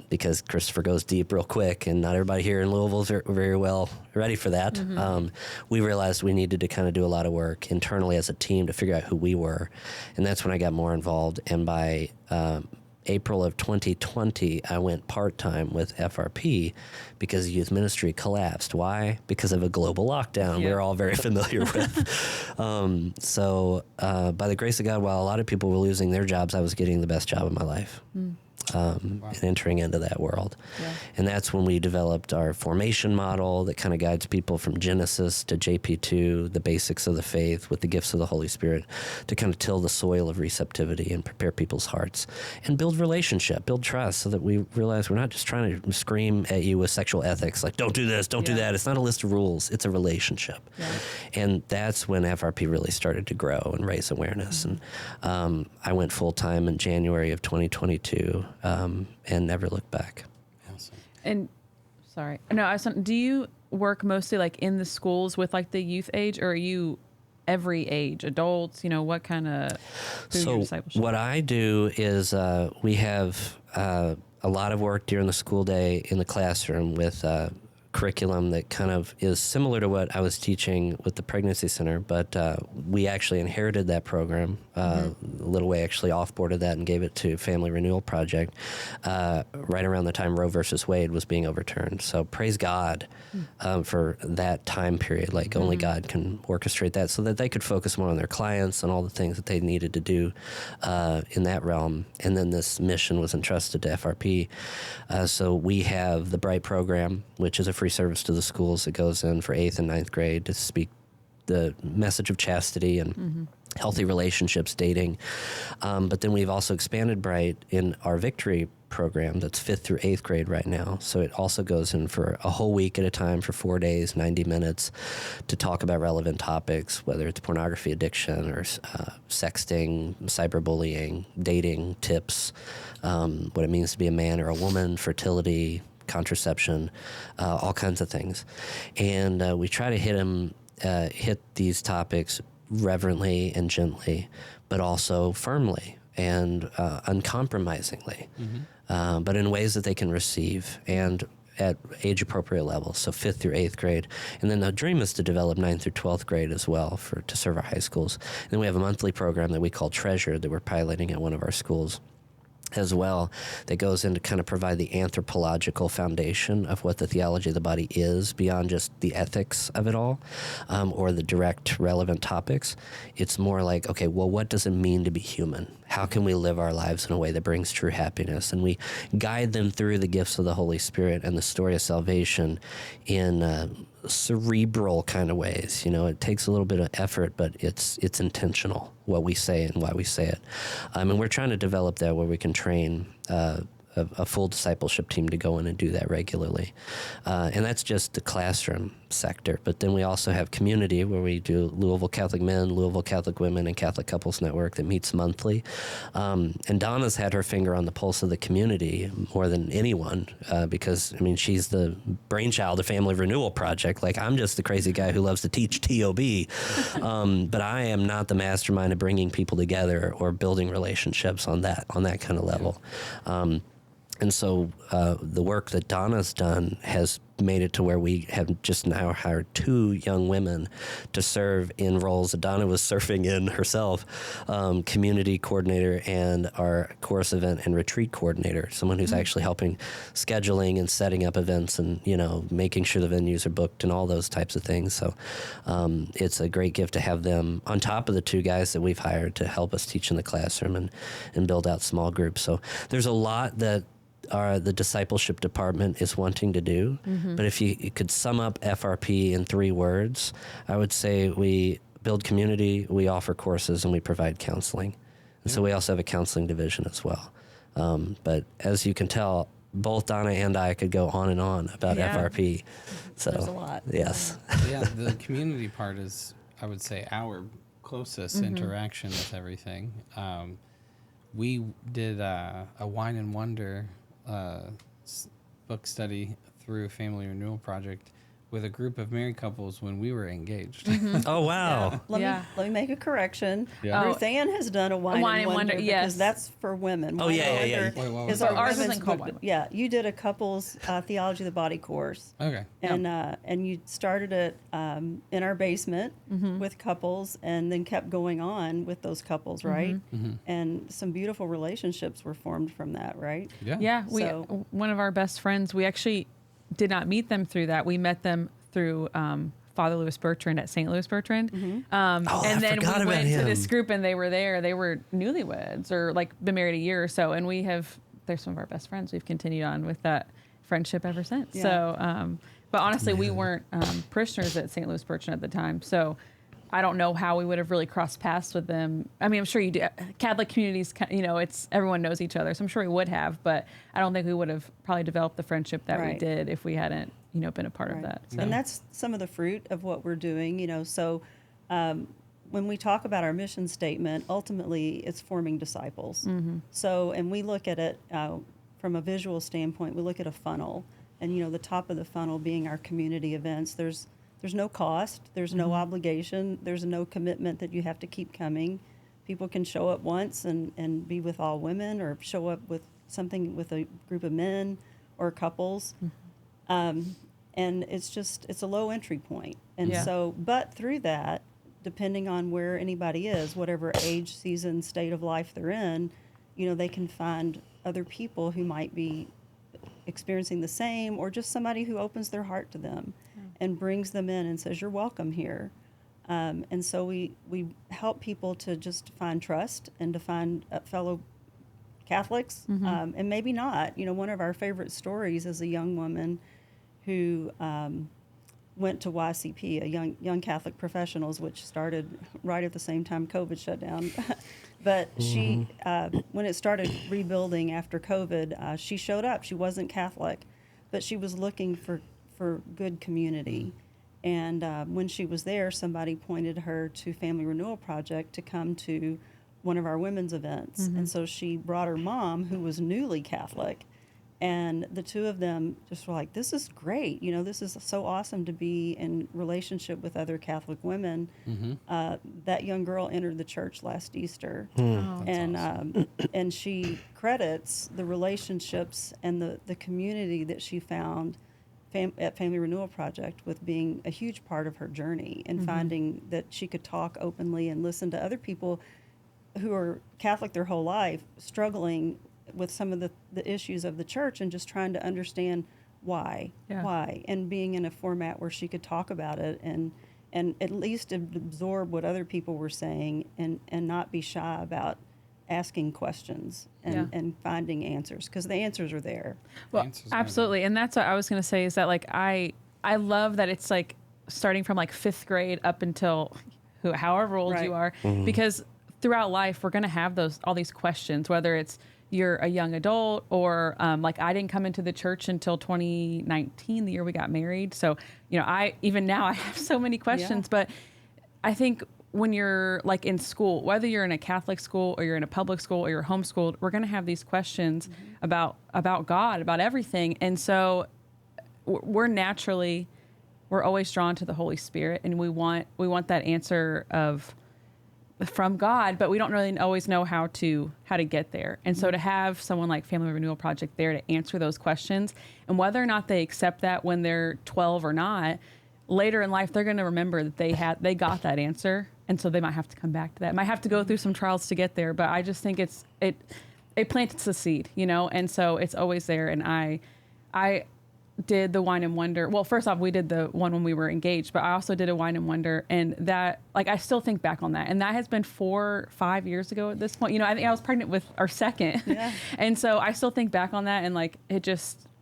Speaker 4: because Christopher goes deep real quick, and not everybody here in Louisville is very well ready for that. Mm-hmm. We realized we needed to kind of do a lot of work internally as a team to figure out who we were, and that's when I got more involved. And by April of 2020, I went part-time with FRP because youth ministry collapsed. Why? Because of a global lockdown we're all very familiar with. So by the grace of God, while a lot of people were losing their jobs, I was getting the best job of my life. And entering into that world. Yeah. And that's when we developed our formation model that kind of guides people from Genesis to JP2, the basics of the faith with the gifts of the Holy Spirit, to kind of till the soil of receptivity and prepare people's hearts and build relationship, build trust, so that we realize we're not just trying to scream at you with sexual ethics, like don't do this, don't do that. It's not a list of rules. It's a relationship. Yeah. And that's when FRP really started to grow and raise awareness. Mm-hmm. And I went full-time in January of 2022. And never looked back.
Speaker 3: Awesome.
Speaker 1: And do you work mostly like in the schools with like the youth age, or are you every age, adults? What kind of discipleship?
Speaker 4: What I do is we have a lot of work during the school day in the classroom with curriculum that kind of is similar to what I was teaching with the pregnancy center, but we actually inherited that program. Little Way actually offboarded that and gave it to Family Renewal Project right around the time Roe versus Wade was being overturned. So praise God for that time period. Like only God can orchestrate that, so that they could focus more on their clients and all the things that they needed to do in that realm. And then this mission was entrusted to FRP. So we have the Bright program, which is a free service to the schools that goes in for 8th and 9th grade to speak the message of chastity and healthy relationships, dating. But then we've also expanded Bright in our Victory program that's 5th through 8th grade right now. So it also goes in for a whole week at a time for 4 days, 90 minutes to talk about relevant topics, whether it's pornography addiction or sexting, cyberbullying, dating tips, what it means to be a man or a woman, fertility, contraception, all kinds of things. And we try to hit these topics reverently and gently, but also firmly and uncompromisingly, but in ways that they can receive and at age-appropriate levels, so 5th through 8th grade. And then the dream is to develop 9th through 12th grade as well to serve our high schools. And then we have a monthly program that we call Treasure that we're piloting at one of our schools as well, that goes in to kind of provide the anthropological foundation of what the theology of the body is beyond just the ethics of it all, or the direct relevant topics. It's more like, okay, well, what does it mean to be human? How can we live our lives in a way that brings true happiness? And we guide them through the gifts of the Holy Spirit and the story of salvation in cerebral kind of ways. You know, it takes a little bit of effort, but it's intentional, what we say and why we say it. And we're trying to develop that where we can train a full discipleship team to go in and do that regularly. And that's just the classroom sector. But then we also have community, where we do Louisville Catholic Men, Louisville Catholic Women, and Catholic Couples Network that meets monthly. And Donna's had her finger on the pulse of the community more than anyone, because, I mean, she's the brainchild of Family Renewal Project. Like, I'm just the crazy guy who loves to teach TOB. But I am not the mastermind of bringing people together or building relationships on that kind of level. And so the work that Donna's done has made it to where we have just now hired 2 young women to serve in roles that Donna was surfing in herself, community coordinator and our course event and retreat coordinator, someone who's actually helping scheduling and setting up events and, you know, making sure the venues are booked and all those types of things. So it's a great gift to have them on top of the 2 guys that we've hired to help us teach in the classroom and build out small groups. So there's a lot that the discipleship department is wanting to do. But if you could sum up FRP in 3 words, I would say we build community, we offer courses, and we provide counseling. And so we also have a counseling division as well. But as you can tell, both Donna and I could go on and on about FRP. So
Speaker 2: There's a lot.
Speaker 4: Yes.
Speaker 3: Yeah, the community part is, I would say, our closest interaction with everything. We did a Wine and Wonder book study through Family Renewal Project with a group of married couples when we were engaged.
Speaker 4: Oh, wow.
Speaker 2: Let me make a correction.
Speaker 3: Yeah.
Speaker 2: Ruth Ann has done a wine and wonder because
Speaker 1: yes.
Speaker 2: that's for women.
Speaker 4: Oh,
Speaker 2: Wine
Speaker 4: yeah,
Speaker 2: and
Speaker 4: yeah,
Speaker 2: Wonder
Speaker 3: yeah. Wait, what
Speaker 2: is
Speaker 3: was
Speaker 2: our
Speaker 3: that?
Speaker 1: Ours
Speaker 2: women's
Speaker 1: isn't called
Speaker 2: book.
Speaker 1: Wine and
Speaker 2: Yeah, you did a couples theology of the body course.
Speaker 3: Okay.
Speaker 2: And you started it in our basement with couples, and then kept going on with those couples, right? And some beautiful relationships were formed from that, right?
Speaker 3: Yeah.
Speaker 1: Yeah,
Speaker 2: So-
Speaker 1: one of our best friends, we actually did not meet them through that. We met them through Father Louis Bertrand at St. Louis Bertrand.
Speaker 2: Mm-hmm.
Speaker 1: And then
Speaker 4: forgot
Speaker 1: we
Speaker 4: about
Speaker 1: went to
Speaker 4: him.
Speaker 1: this group and they were there. They were newlyweds or like been married a year or so. And they're some of our best friends. We've continued on with that friendship ever since.
Speaker 2: Yeah.
Speaker 1: So, but honestly, we weren't parishioners at St. Louis Bertrand at the time. So I don't know how we would have really crossed paths with them. I mean, I'm sure you do. Catholic communities, you know, everyone knows each other. So I'm sure we would have, but I don't think we would have probably developed the friendship that we
Speaker 2: Right.
Speaker 1: did if we hadn't, you know, been a part of that. So.
Speaker 2: And that's some of the fruit of what we're doing, you know. So when we talk about our mission statement, ultimately it's forming disciples. So, and we look at it from a visual standpoint, we look at a funnel. And, you know, the top of the funnel being our community events. There's no cost, there's no obligation, there's no commitment that you have to keep coming. People can show up once and be with all women, or show up with something with a group of men or couples. And it's a low entry point. And
Speaker 1: Yeah.
Speaker 2: so, but through that, depending on where anybody is, whatever age, season, state of life they're in, you know, they can find other people who might be experiencing the same, or just somebody who opens their heart to them and brings them in and says, you're welcome here. And so we help people to just find trust and to find fellow Catholics, and maybe not. You know, one of our favorite stories is a young woman who went to YCP, a Young Catholic Professionals, which started right at the same time COVID shut down. But she, when it started rebuilding after COVID, she showed up. She wasn't Catholic, but she was looking for good community. And when she was there, somebody pointed her to Family Renewal Project to come to one of our women's events. And so she brought her mom, who was newly Catholic, And the two of them just were like, this is great. You know, this is so awesome to be in relationship with other Catholic women. That young girl entered the church last Easter.
Speaker 1: Oh.
Speaker 2: And
Speaker 3: awesome.
Speaker 2: and she credits the relationships and the community that she found at Family Renewal Project with being a huge part of her journey, and finding that she could talk openly and listen to other people who are Catholic their whole life, struggling with some of the issues of the church, and just trying to understand why, and being in a format where she could talk about it and at least absorb what other people were saying, and not be shy about asking questions and finding answers, because the answers are there.
Speaker 1: Well, absolutely. And that's what I was going to say, is that like, I love that it's like starting from like 5th grade up until however old you are, because throughout life, we're going to have all these questions, whether it's you're a young adult or like I didn't come into the church until 2019, the year we got married. So, you know, even now I have so many questions, but I think when you're like in school, whether you're in a Catholic school or you're in a public school or you're homeschooled, we're going to have these questions about God, about everything. And so we're always drawn to the Holy Spirit, and we want that answer from God, but we don't really always know how to get there. And so to have someone like Family Renewal Project there to answer those questions, and whether or not they accept that when they're 12 or not, later in life, they're going to remember that they got that answer. And so they might have to come back to that. Might have to go through some trials to get there. But I just think it plants the seed, you know? And so it's always there. And I did the Wine and Wonder. Well, first off, we did the one when we were engaged, but I also did a Wine and Wonder, and that, like, I still think back on that. And that has been 5 years ago at this point. You know, I think I was pregnant with our second. Yeah. And so I still think back on that, and like,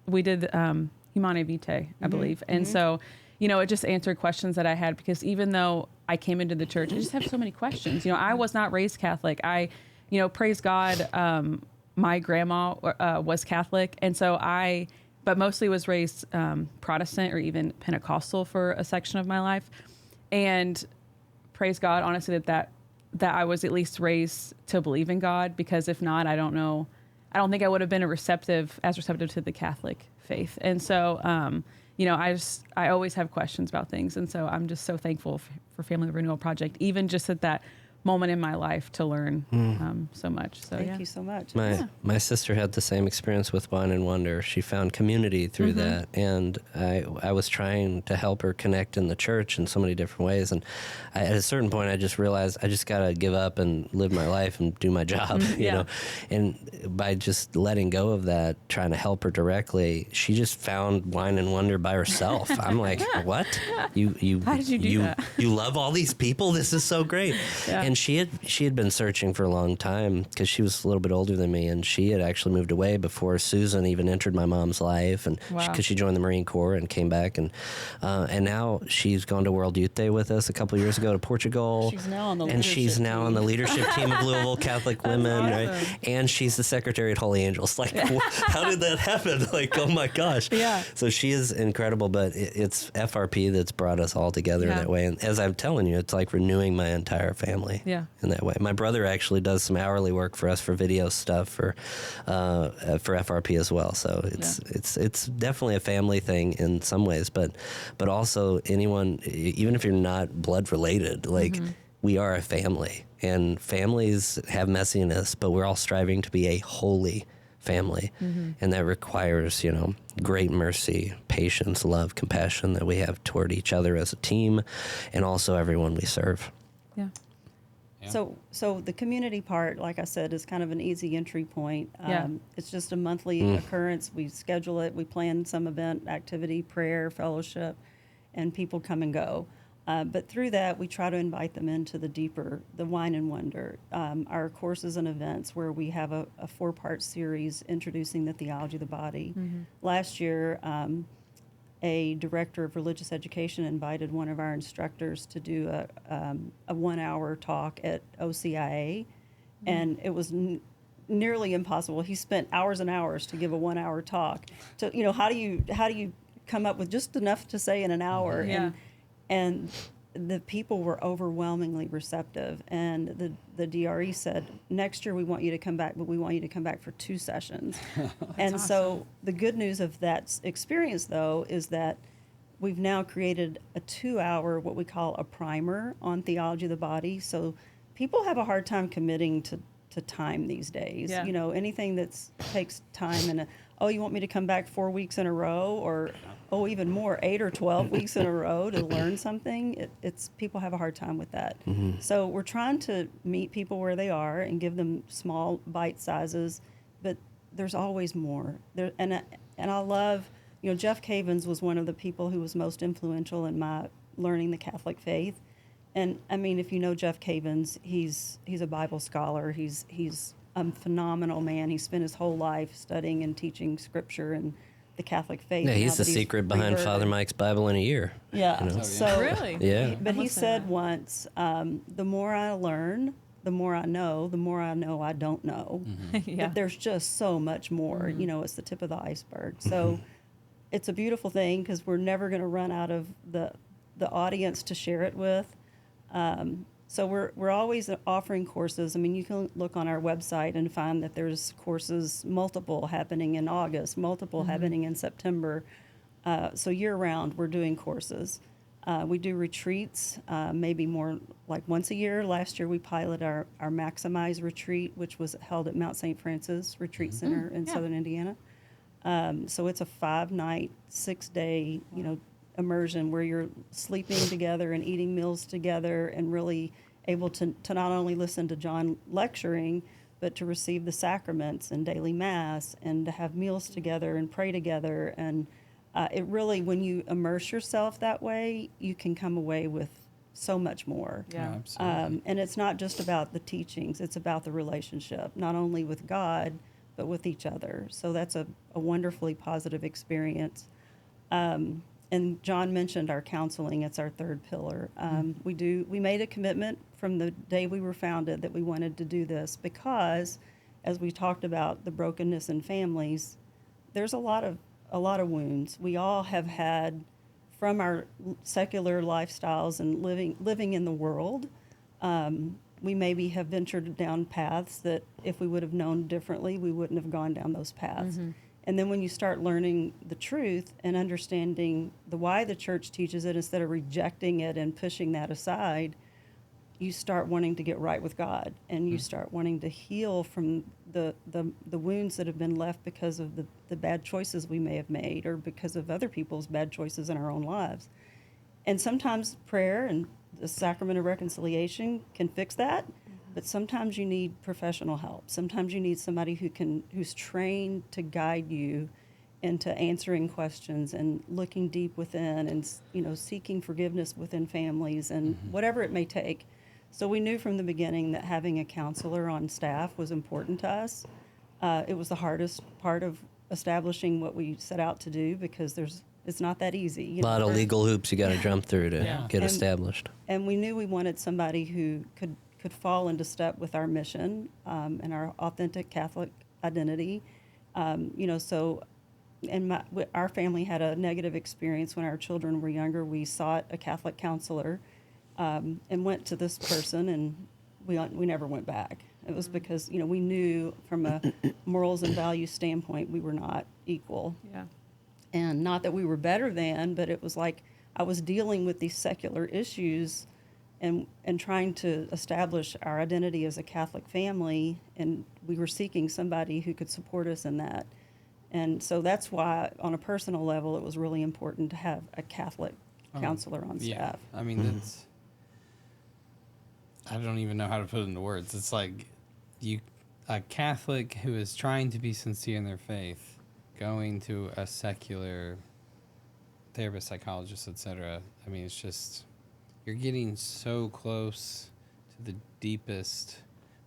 Speaker 1: we did Humane Vitae, I believe. And so, you know, it just answered questions that I had, because even though I came into the church, I just have so many questions. You know, I was not raised Catholic. Praise God, my grandma was Catholic. And so but mostly was raised Protestant or even Pentecostal for a section of my life. And praise God, honestly, that I was at least raised to believe in God, because if not, I don't think I would have been as receptive to the Catholic faith. And so, you know, I always have questions about things. And so I'm just so thankful for Family Renewal Project, even just at that moment in my life, to learn so much. So
Speaker 2: thank you so much.
Speaker 4: My sister had the same experience with Wine and Wonder. She found community through that, and I was trying to help her connect in the church in so many different ways. And at a certain point, I just realized I just got to give up and live my life and do my job, you know. And by just letting go of that, trying to help her directly, she just found Wine and Wonder by herself. I'm like, what?
Speaker 1: How did you do that?
Speaker 4: You love all these people? This is so great. And she had been searching for a long time, because she was a little bit older than me, and she had actually moved away before Susan even entered my mom's life, and because she joined the Marine Corps and came back, and now she's gone to World Youth Day with us a couple years ago to Portugal.
Speaker 2: She's now on the
Speaker 4: leadership team of Louisville Catholic Women, awesome. Right? And she's the secretary at Holy Angels. Like, how did that happen? Like, oh my gosh. Yeah. So she is incredible, but it's FRP that's brought us all together in that way. And as I'm telling you, it's like renewing my entire family. Yeah. In that way. My brother actually does some hourly work for us for video stuff for FRP as well. So it's definitely a family thing in some ways, but also anyone, even if you're not blood related, like we are a family, and families have messiness, but we're all striving to be a holy family. And that requires, you know, great mercy, patience, love, compassion that we have toward each other as a team, and also everyone we serve.
Speaker 1: Yeah.
Speaker 2: So the community part, like I said, is kind of an easy entry point. It's just a monthly occurrence. We schedule it. We plan some event, activity, prayer, fellowship, and people come and go. But through that, we try to invite them into the Wine and Wonder, our courses and events, where we have a 4-part series introducing the theology of the body. Last year, a director of religious education invited one of our instructors to do a 1-hour talk at OCIA, and it was nearly impossible. He spent hours and hours to give a 1-hour talk. So, you know, how do you come up with just enough to say in an hour? And the people were overwhelmingly receptive, and the DRE said, next year we want you to come back, but we want you to come back for 2 sessions. And so the good news of that experience, though, is that we've now created a 2-hour, what we call a primer on theology of the body. So people have a hard time committing to time these days.
Speaker 1: Yeah.
Speaker 2: You know, anything that takes time and, oh, you want me to come back 4 weeks in a row, or, oh, even more, 8 or 12 weeks in a row to learn something, it's people have a hard time with that. So we're trying to meet people where they are and give them small bite sizes, but there's always more. And I love, you know, Jeff Cavins was one of the people who was most influential in my learning the Catholic faith. And I mean, if you know Jeff Cavins, he's a Bible scholar. He's a phenomenal man. He spent his whole life studying and teaching Scripture and the Catholic faith.
Speaker 4: Yeah,
Speaker 2: now
Speaker 4: he's the
Speaker 2: that
Speaker 4: secret behind
Speaker 2: reverted.
Speaker 4: Father Mike's Bible in a year.
Speaker 2: Yeah.
Speaker 4: You know?
Speaker 2: So
Speaker 1: Really?
Speaker 4: Yeah.
Speaker 2: But
Speaker 1: I
Speaker 2: he
Speaker 1: must know
Speaker 2: said
Speaker 1: that.
Speaker 2: once, the more I learn, the more I know I don't know.
Speaker 1: Yeah.
Speaker 2: But there's just so much more. You know, it's the tip of the iceberg. So it's a beautiful thing because we're never going to run out of the audience to share it with. So we're always offering courses. I mean, you can look on our website and find that there's courses, multiple happening in August, multiple happening in September. So year round, we're doing courses. We do retreats, maybe more like once a year. Last year, we piloted our Maximize retreat, which was held at Mount St. Francis Retreat Center in
Speaker 1: Yeah.
Speaker 2: Southern Indiana. So it's a 5-night, 6-day, you know, immersion where you're sleeping together and eating meals together and really able to not only listen to John lecturing, but to receive the sacraments and daily mass and to have meals together and pray together. And it really, when you immerse yourself that way, you can come away with so much more.
Speaker 1: Yeah.
Speaker 3: Absolutely.
Speaker 2: And it's not just about the teachings, it's about the relationship, not only with God, but with each other. So that's a wonderfully positive experience. And John mentioned our counseling. It's our third pillar. We made a commitment from the day we were founded that we wanted to do this because, as we talked about the brokenness in families, there's a lot of wounds. We all have had, from our secular lifestyles and living in the world, we maybe have ventured down paths that if we would have known differently, we wouldn't have gone down those paths. And then when you start learning the truth and understanding why the church teaches it instead of rejecting it and pushing that aside, you start wanting to get right with God, and you start wanting to heal from the wounds that have been left because of the bad choices we may have made or because of other people's bad choices in our own lives. And sometimes prayer and the sacrament of reconciliation can fix that. But sometimes you need professional help. Sometimes you need somebody who's trained to guide you into answering questions and looking deep within and, you know, seeking forgiveness within families and whatever it may take. So we knew from the beginning that having a counselor on staff was important to us. It was the hardest part of establishing what we set out to do because it's not that easy. You
Speaker 4: A lot
Speaker 2: know,
Speaker 4: of legal hoops you got to jump through to
Speaker 1: Yeah.
Speaker 4: get
Speaker 2: And-
Speaker 4: established.
Speaker 2: And we knew we wanted somebody who could fall into step with our mission and our authentic Catholic identity. You know, so our family had a negative experience when our children were younger. We sought a Catholic counselor and went to this person, and we never went back. It was because, you know, we knew from a morals and values standpoint we were not equal.
Speaker 1: Yeah.
Speaker 2: And not that we were better than, but it was like I was dealing with these secular issues and trying to establish our identity as a Catholic family, and we were seeking somebody who could support us in that. And so that's why, on a personal level, it was really important to have a Catholic counselor on staff.
Speaker 3: Yeah, I mean, that's, I don't even know how to put it into words. It's like a Catholic who is trying to be sincere in their faith, going to a secular therapist, psychologist, etc. I mean, it's just, you're getting so close to the deepest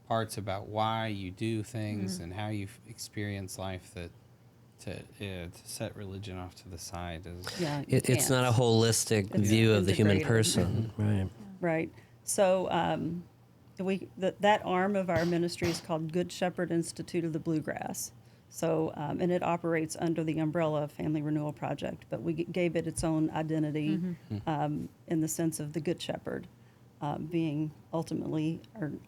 Speaker 3: parts about why you do things and how you experience life that to set religion off to the side is
Speaker 2: Yeah,
Speaker 4: It's not a holistic
Speaker 2: It's
Speaker 4: view of the human
Speaker 2: integrated.
Speaker 4: person, right?
Speaker 2: Right. So that arm of our ministry is called Good Shepherd Institute of the Bluegrass. So, and it operates under the umbrella of Family Renewal Project, but we gave it its own identity in the sense of the Good Shepherd being ultimately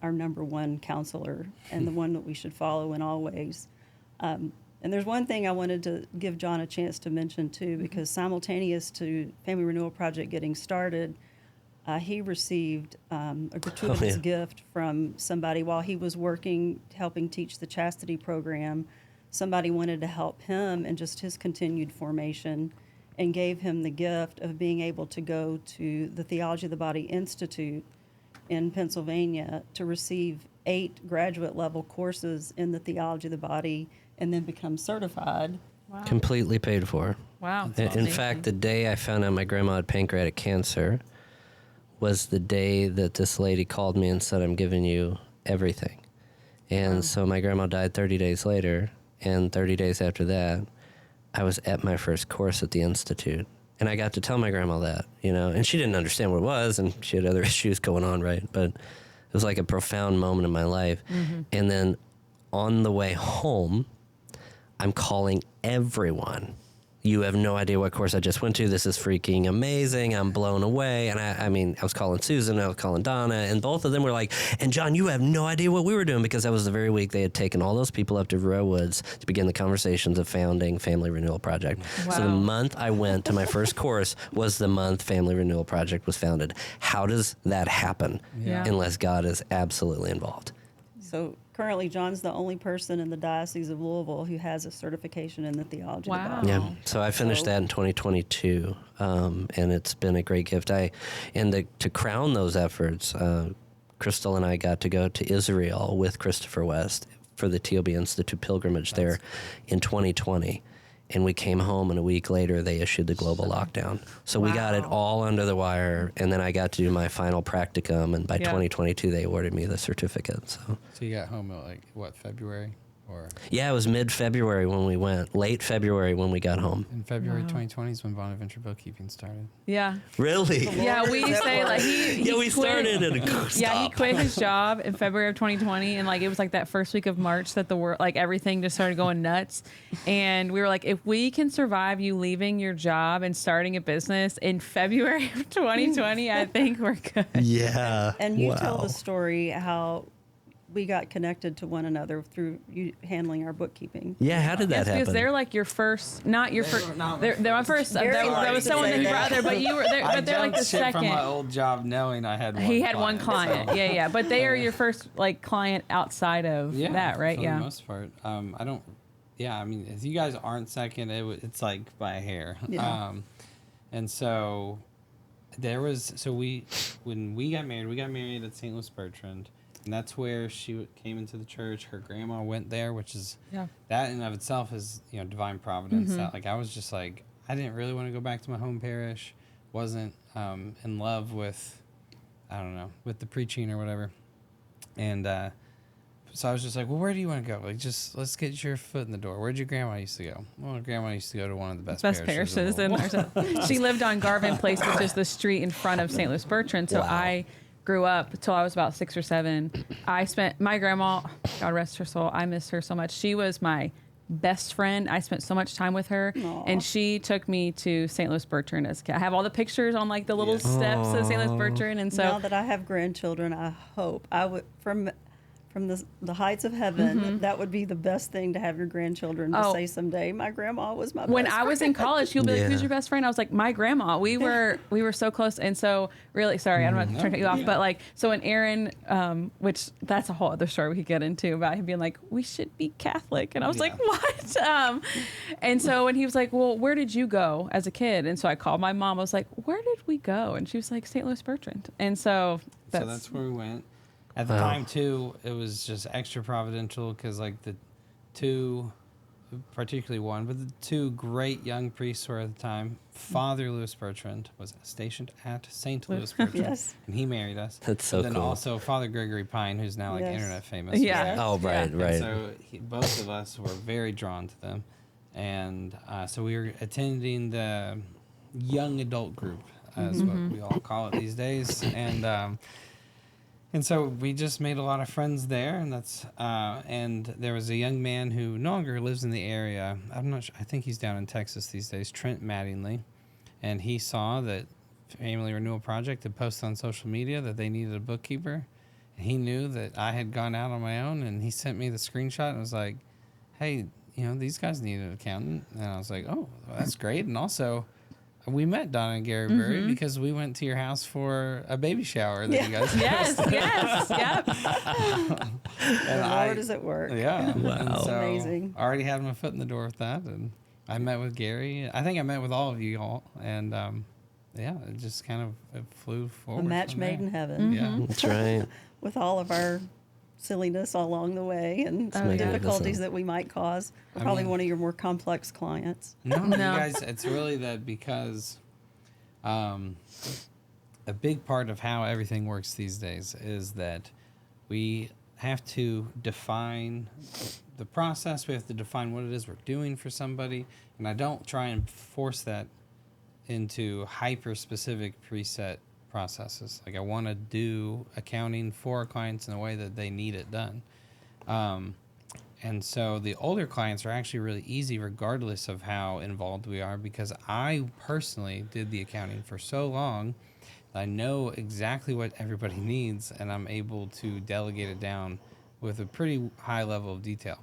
Speaker 2: our number one counselor and the one that we should follow in all ways. And there's one thing I wanted to give John a chance to mention too, because simultaneous to Family Renewal Project getting started, he received a gratuitous gift from somebody while he was working, helping teach the chastity program. Somebody wanted to help him in just his continued formation and gave him the gift of being able to go to the Theology of the Body Institute in Pennsylvania to receive 8 graduate level courses in the Theology of the Body and then become certified.
Speaker 1: Wow.
Speaker 4: Completely paid for.
Speaker 1: Wow.
Speaker 4: In fact, the day I found out my grandma had pancreatic cancer was the day that this lady called me and said, I'm giving you everything. And so my grandma died 30 days later, and 30 days after that, I was at my first course at the Institute. And I got to tell my grandma that, and she didn't understand what it was, and she had other issues going on, right? But it was like a profound moment in my life. And then on the way home, I'm calling everyone. You have no idea what course I just went to. This is freaking amazing. I'm blown away. And I was calling Susan, I was calling Donna, and both of them were like, and John, you have no idea what we were doing, because that was the very week they had taken all those people up to Roe Woods to begin the conversations of founding Family Renewal Project.
Speaker 1: Wow.
Speaker 4: So the month I went to my first course was the month Family Renewal Project was founded. How does that happen unless God is absolutely involved?
Speaker 2: So currently, John's the only person in the Diocese of Louisville who has a certification in the Theology of the Body.
Speaker 4: Yeah, so I finished that in 2022, and it's been a great gift. To crown those efforts, Crystal and I got to go to Israel with Christopher West for the TOB Institute pilgrimage there in 2020. And we came home, and a week later, they issued the global lockdown. So we got it all under the wire, and then I got to do my final practicum, and by 2022, they awarded me the certificate. So
Speaker 3: you got home at February?
Speaker 4: Yeah, it was mid-February when we went, late February when we got home.
Speaker 3: In February 2020 is when Bonaventure bookkeeping started.
Speaker 1: Yeah.
Speaker 4: Really?
Speaker 1: Yeah, we say like he
Speaker 4: we started and
Speaker 1: he quit his job in February of 2020, and like it was like that first week of March that the world, like everything just started going nuts, and we were like, if we can survive you leaving your job and starting a business in February of 2020, I think we're good.
Speaker 4: Yeah.
Speaker 2: And you tell the story how we got connected to one another through you handling our bookkeeping.
Speaker 4: Yeah, how did that happen?
Speaker 1: Because they're like your first, not your first. They're my first. There was someone in
Speaker 2: that.
Speaker 1: brother, but you were there. But they're like the second.
Speaker 3: From my old job, knowing I had one.
Speaker 1: He had one client. Yeah. But they are your first like client outside of that, right?
Speaker 3: For the most part. I don't. Yeah, I mean, if you guys aren't second, it's like by a hair.
Speaker 2: Yeah.
Speaker 3: And so there was. So when we got married at St. Louis Bertrand. And that's where she came into the church. Her grandma went there, which is that in and of itself is divine providence. That I was just like, I didn't really want to go back to my home parish. Wasn't in love with, with the preaching or whatever. And so I was just like, well, where do you want to go? Like, just let's get your foot in the door. Where'd your grandma used to go? Well, grandma used to go to one of the best parishes
Speaker 1: in our She lived on Garvin Place, which is the street in front of St. Louis Bertrand. So I grew up until I was about 6 or 7. I spent my grandma, God rest her soul, I miss her so much. She was my best friend. I spent so much time with her.
Speaker 2: Aww.
Speaker 1: And she took me to St. Louis Bertrand as a kid. I have all the pictures on like the little steps of St. Louis Bertrand. And so
Speaker 2: now that I have grandchildren, I hope I would from the heights of heaven, that would be the best thing to have your grandchildren to say someday. My grandma was my best
Speaker 1: when
Speaker 2: friend.
Speaker 1: I was in college, she'll be like, "Who's your best friend?" I was like, "My grandma." We were so close, and so really sorry, I'm not trying to cut you off, but like so when Aaron, which that's a whole other story we could get into about him being like, "We should be Catholic," and I was like, "What?" And so when he was like, "Well, where did you go as a kid?" And so I called my mom. I was like, "Where did we go?" And she was like, "St. Louis Bertrand." And so
Speaker 3: that's where we went. At the time, too, it was just extra providential because, like, the two, particularly one, but the two great young priests were at the time. Father Louis Bertrand was stationed at St. Louis Bertrand, and he married us.
Speaker 4: That's so
Speaker 3: cool. And then also Father Gregory Pine, who's now, like, internet famous.
Speaker 1: Yeah.
Speaker 4: Oh, right.
Speaker 3: And so both of us were very drawn to them. And so we were attending the young adult group, is what we all call it these days. And And so we just made a lot of friends there, and and there was a young man who no longer lives in the area. I'm not sure. I think he's down in Texas these days, Trent Mattingly, and he saw that Family Renewal Project had posted on social media that they needed a bookkeeper. And he knew that I had gone out on my own, and he sent me the screenshot and was like, "Hey, these guys need an accountant." And I was like, "Oh, well, that's great." And also, we met Donna and Gary Burry because we went to your house for a baby shower that you guys
Speaker 1: Yes, yep.
Speaker 2: The Lord is at work.
Speaker 3: Yeah.
Speaker 4: Wow.
Speaker 3: And so
Speaker 2: Amazing.
Speaker 3: I already had my foot in the door with that, and I met with Gary. I think I met with all of you all, and it just kind of flew
Speaker 2: A
Speaker 3: forward.
Speaker 2: match
Speaker 3: from
Speaker 2: made
Speaker 3: there.
Speaker 2: in heaven.
Speaker 3: Yeah.
Speaker 4: That's right.
Speaker 2: With all of our silliness along the way and
Speaker 1: Oh, yeah.
Speaker 2: difficulties that we might cause. We're probably
Speaker 3: mean-
Speaker 2: one of your more complex clients.
Speaker 3: No,
Speaker 1: No.
Speaker 3: you guys, it's really that because a big part of how everything works these days is that we have to define the process. We have to define what it is we're doing for somebody. And I don't try and force that into hyper-specific preset processes. Like I want to do accounting for our clients in a way that they need it done. And so the older clients are actually really easy regardless of how involved we are, because I personally did the accounting for so long that I know exactly what everybody needs, and I'm able to delegate it down with a pretty high level of detail.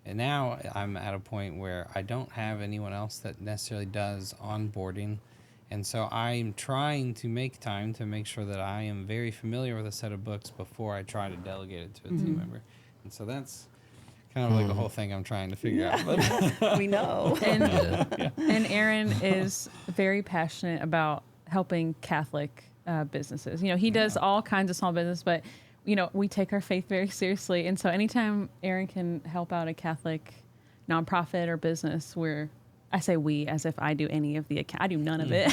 Speaker 3: And now I'm at a point where I don't have anyone else that necessarily does onboarding. And so I'm trying to make time to make sure that I am very familiar with a set of books before I try to delegate it to a team member. And so that's kind of like a whole thing I'm trying to figure out. But
Speaker 2: We know.
Speaker 1: And Aaron is very passionate about helping Catholic businesses. He does all kinds of small business, but we take our faith very seriously. And so anytime Aaron can help out a Catholic nonprofit or business, I say we as if I do any of the I do none of it.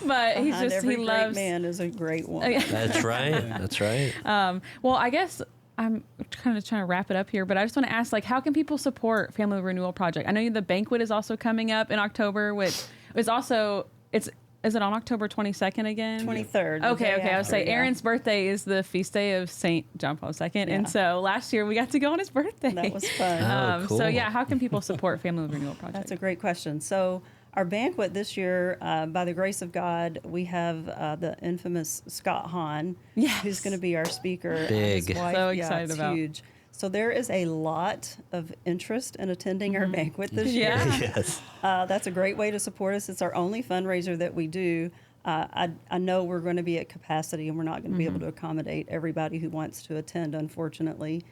Speaker 1: But he's
Speaker 2: Behind
Speaker 1: just
Speaker 2: every
Speaker 1: he
Speaker 2: great
Speaker 1: loves
Speaker 2: man is a great woman.
Speaker 4: That's right. That's right.
Speaker 1: Well, I guess I'm kind of trying to wrap it up here, but I just want to ask, how can people support Family Renewal Project? I know the banquet is also coming up in October, which is also is it on October 22nd again?
Speaker 2: 23rd.
Speaker 1: Okay. I would say
Speaker 2: yeah.
Speaker 1: Aaron's birthday is the feast day of St. John Paul II. And so last year we got to go on his birthday.
Speaker 2: That was fun.
Speaker 4: Oh, cool.
Speaker 1: So how can people support Family Renewal Project?
Speaker 2: That's a great question. So our banquet this year, by the grace of God, we have the infamous Scott Hahn,
Speaker 1: Yes.
Speaker 2: who's going to be our speaker.
Speaker 4: Big.
Speaker 2: His wife,
Speaker 1: So excited
Speaker 2: it's
Speaker 1: about.
Speaker 2: huge. So there is a lot of interest in attending our banquet this year.
Speaker 1: Yeah.
Speaker 4: Yes.
Speaker 2: That's a great way to support us. It's our only fundraiser that we do. I know we're going to be at capacity, and we're not going to be able to accommodate everybody who wants to attend, unfortunately.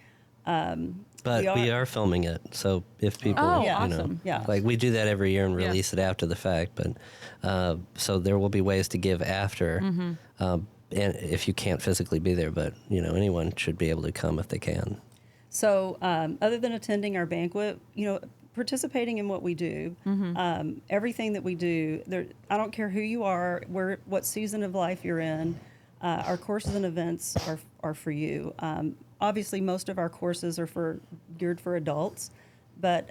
Speaker 4: But we are filming it, so if people,
Speaker 1: Oh,
Speaker 2: Yeah.
Speaker 1: awesome.
Speaker 2: Yeah.
Speaker 4: like we do that every year and
Speaker 1: Yeah.
Speaker 4: release it after the fact. But so there will be ways to give after, and if you can't physically be there, but anyone should be able to come if they can.
Speaker 2: So, other than attending our banquet, participating in what we do, everything that we do, I don't care who you are, what season of life you're in, our courses and events are for you. Obviously, most of our courses are geared for adults, but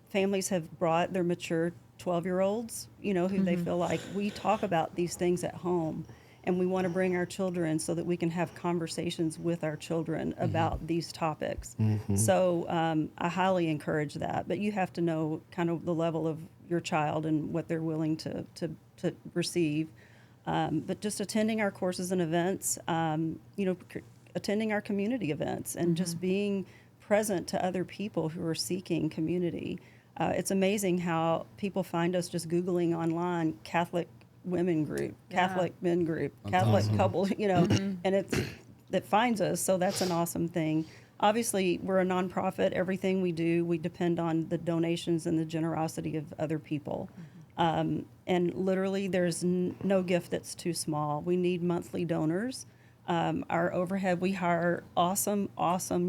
Speaker 2: families have brought their mature 12-year-olds, who they feel like we talk about these things at home. And we want to bring our children so that we can have conversations with our children about these topics. So I highly encourage that. But you have to know kind of the level of your child and what they're willing to receive. But just attending our courses and events, attending our community events and just being present to other people who are seeking community. It's amazing how people find us just Googling online Catholic women group, Catholic men group, Catholic couple, and it finds us. So that's an awesome thing. Obviously, we're a nonprofit. Everything we do, we depend on the donations and the generosity of other people. And literally, there's no gift that's too small. We need monthly donors. Our overhead, we hire awesome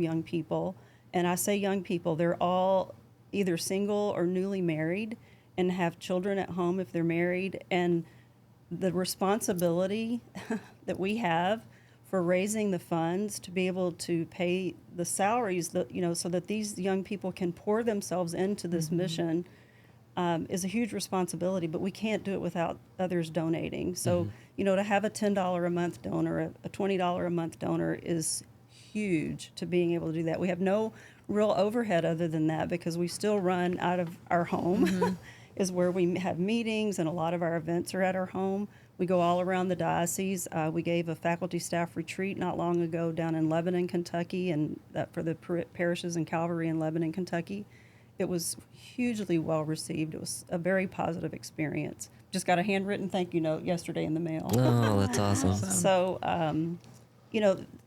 Speaker 2: young people. And I say young people, they're all either single or newly married and have children at home if they're married. And the responsibility that we have for raising the funds to be able to pay the salaries that, so that these young people can pour themselves into this mission. is a huge responsibility, but we can't do it without others donating. So, to have a $10 a month donor, a $20 a month donor is huge to being able to do that. We have no real overhead other than that because we still run out of our home is where we have meetings, and a lot of our events are at our home. We go all around the diocese. We gave a faculty staff retreat not long ago down in Lebanon, Kentucky, and that for the parishes in Calvary in Lebanon, Kentucky. It was hugely well received. It was a very positive experience. Just got a handwritten thank you note yesterday in the mail.
Speaker 4: Oh, that's awesome.
Speaker 2: So,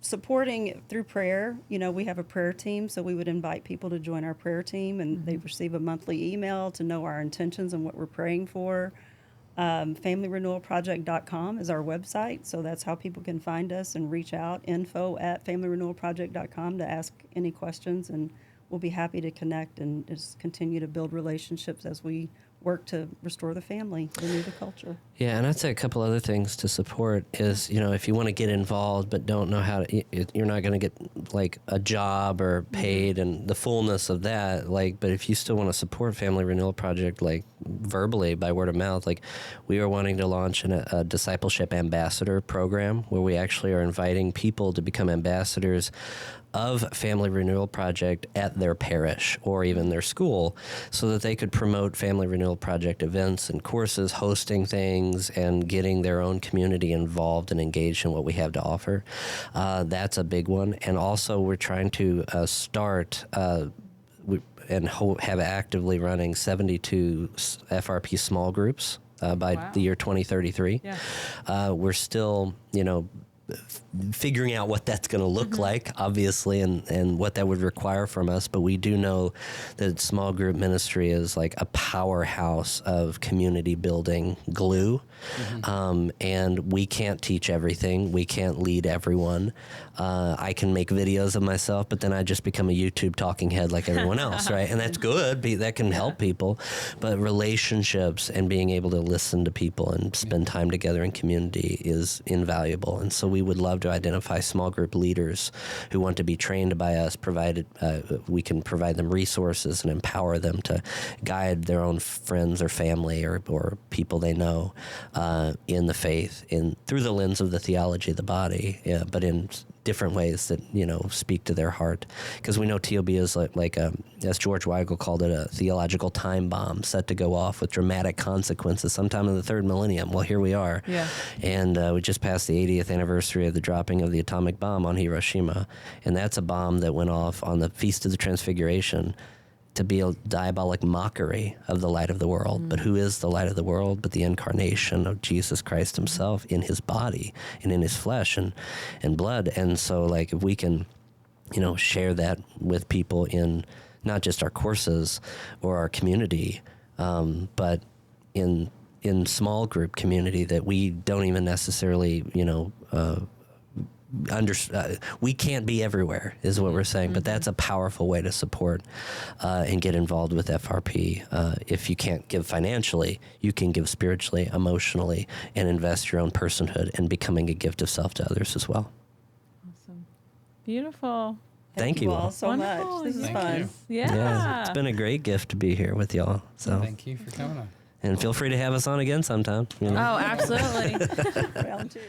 Speaker 2: supporting through prayer, we have a prayer team, so we would invite people to join our prayer team, and they receive a monthly email to know our intentions and what we're praying for. FamilyRenewalProject.com is our website, so that's how people can find us and reach out. info@FamilyRenewalProject.com to ask any questions, and we'll be happy to connect and just continue to build relationships as we work to restore the family, renew the culture.
Speaker 4: Yeah, and I'd say a couple other things to support is, if you want to get involved but don't know how to, you're not going to get like a job or paid and the fullness of that, but if you still want to support Family Renewal Project, verbally by word of mouth, we are wanting to launch a discipleship ambassador program where we actually are inviting people to become ambassadors of Family Renewal Project at their parish or even their school so that they could promote Family Renewal Project events and courses, hosting things, and getting their own community involved and engaged in what we have to offer. That's a big one. And also we're trying to start and have actively running 72 FRP small groups by the year 2033. Yeah. We're still, figuring out what that's going to look like, obviously, and what that would require from us. But we do know that small group ministry is like a powerhouse of community building glue. And we can't teach everything. We can't lead everyone. I can make videos of myself, but then I just become a YouTube talking head like everyone else, right? And that's good. That can help people. But relationships and being able to listen to people and spend time together in community is invaluable. And so we would love to identify small group leaders who want to be trained by us, provided we can provide them resources and empower them to guide their own friends or family or people they know in the faith through the lens of the theology of the body, but in different ways that speak to their heart, because we know TOB is like as George Weigel called it, a theological time bomb set to go off with dramatic consequences sometime in the third millennium. Well, here we are, and we just passed the 80th anniversary of the dropping of the atomic bomb on Hiroshima, and that's a bomb that went off on the Feast of the Transfiguration to be a diabolic mockery of the light of the world. But who is the light of the world but the incarnation of Jesus Christ himself in his body and in his flesh and blood? And so if we can, share that with people in not just our courses or our community, but in small group community that we don't even necessarily, we can't be everywhere is what we're saying, but that's a powerful way to support and get involved with FRP. If you can't give financially, you can give spiritually, emotionally, and invest your own personhood in becoming a gift of self to others as well.
Speaker 1: Awesome. Beautiful.
Speaker 2: Thank you all so
Speaker 1: Wonderful.
Speaker 2: much. This is fun.
Speaker 1: Yeah.
Speaker 4: It's been a great gift to be here with y'all. So
Speaker 3: Thank you for coming on.
Speaker 4: And feel free to have us on again sometime.
Speaker 1: Oh, absolutely.
Speaker 2: Round two.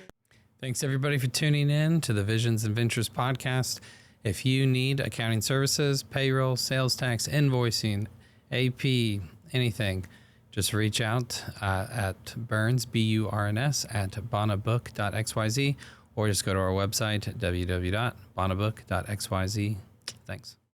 Speaker 3: Thanks, everybody, for tuning in to the Visions and Ventures podcast. If you need accounting services, payroll, sales tax, invoicing, AP, anything, just reach out at Burns, BURNS, at bonabook.xyz, or just go to our website, www.bonabook.xyz. Thanks.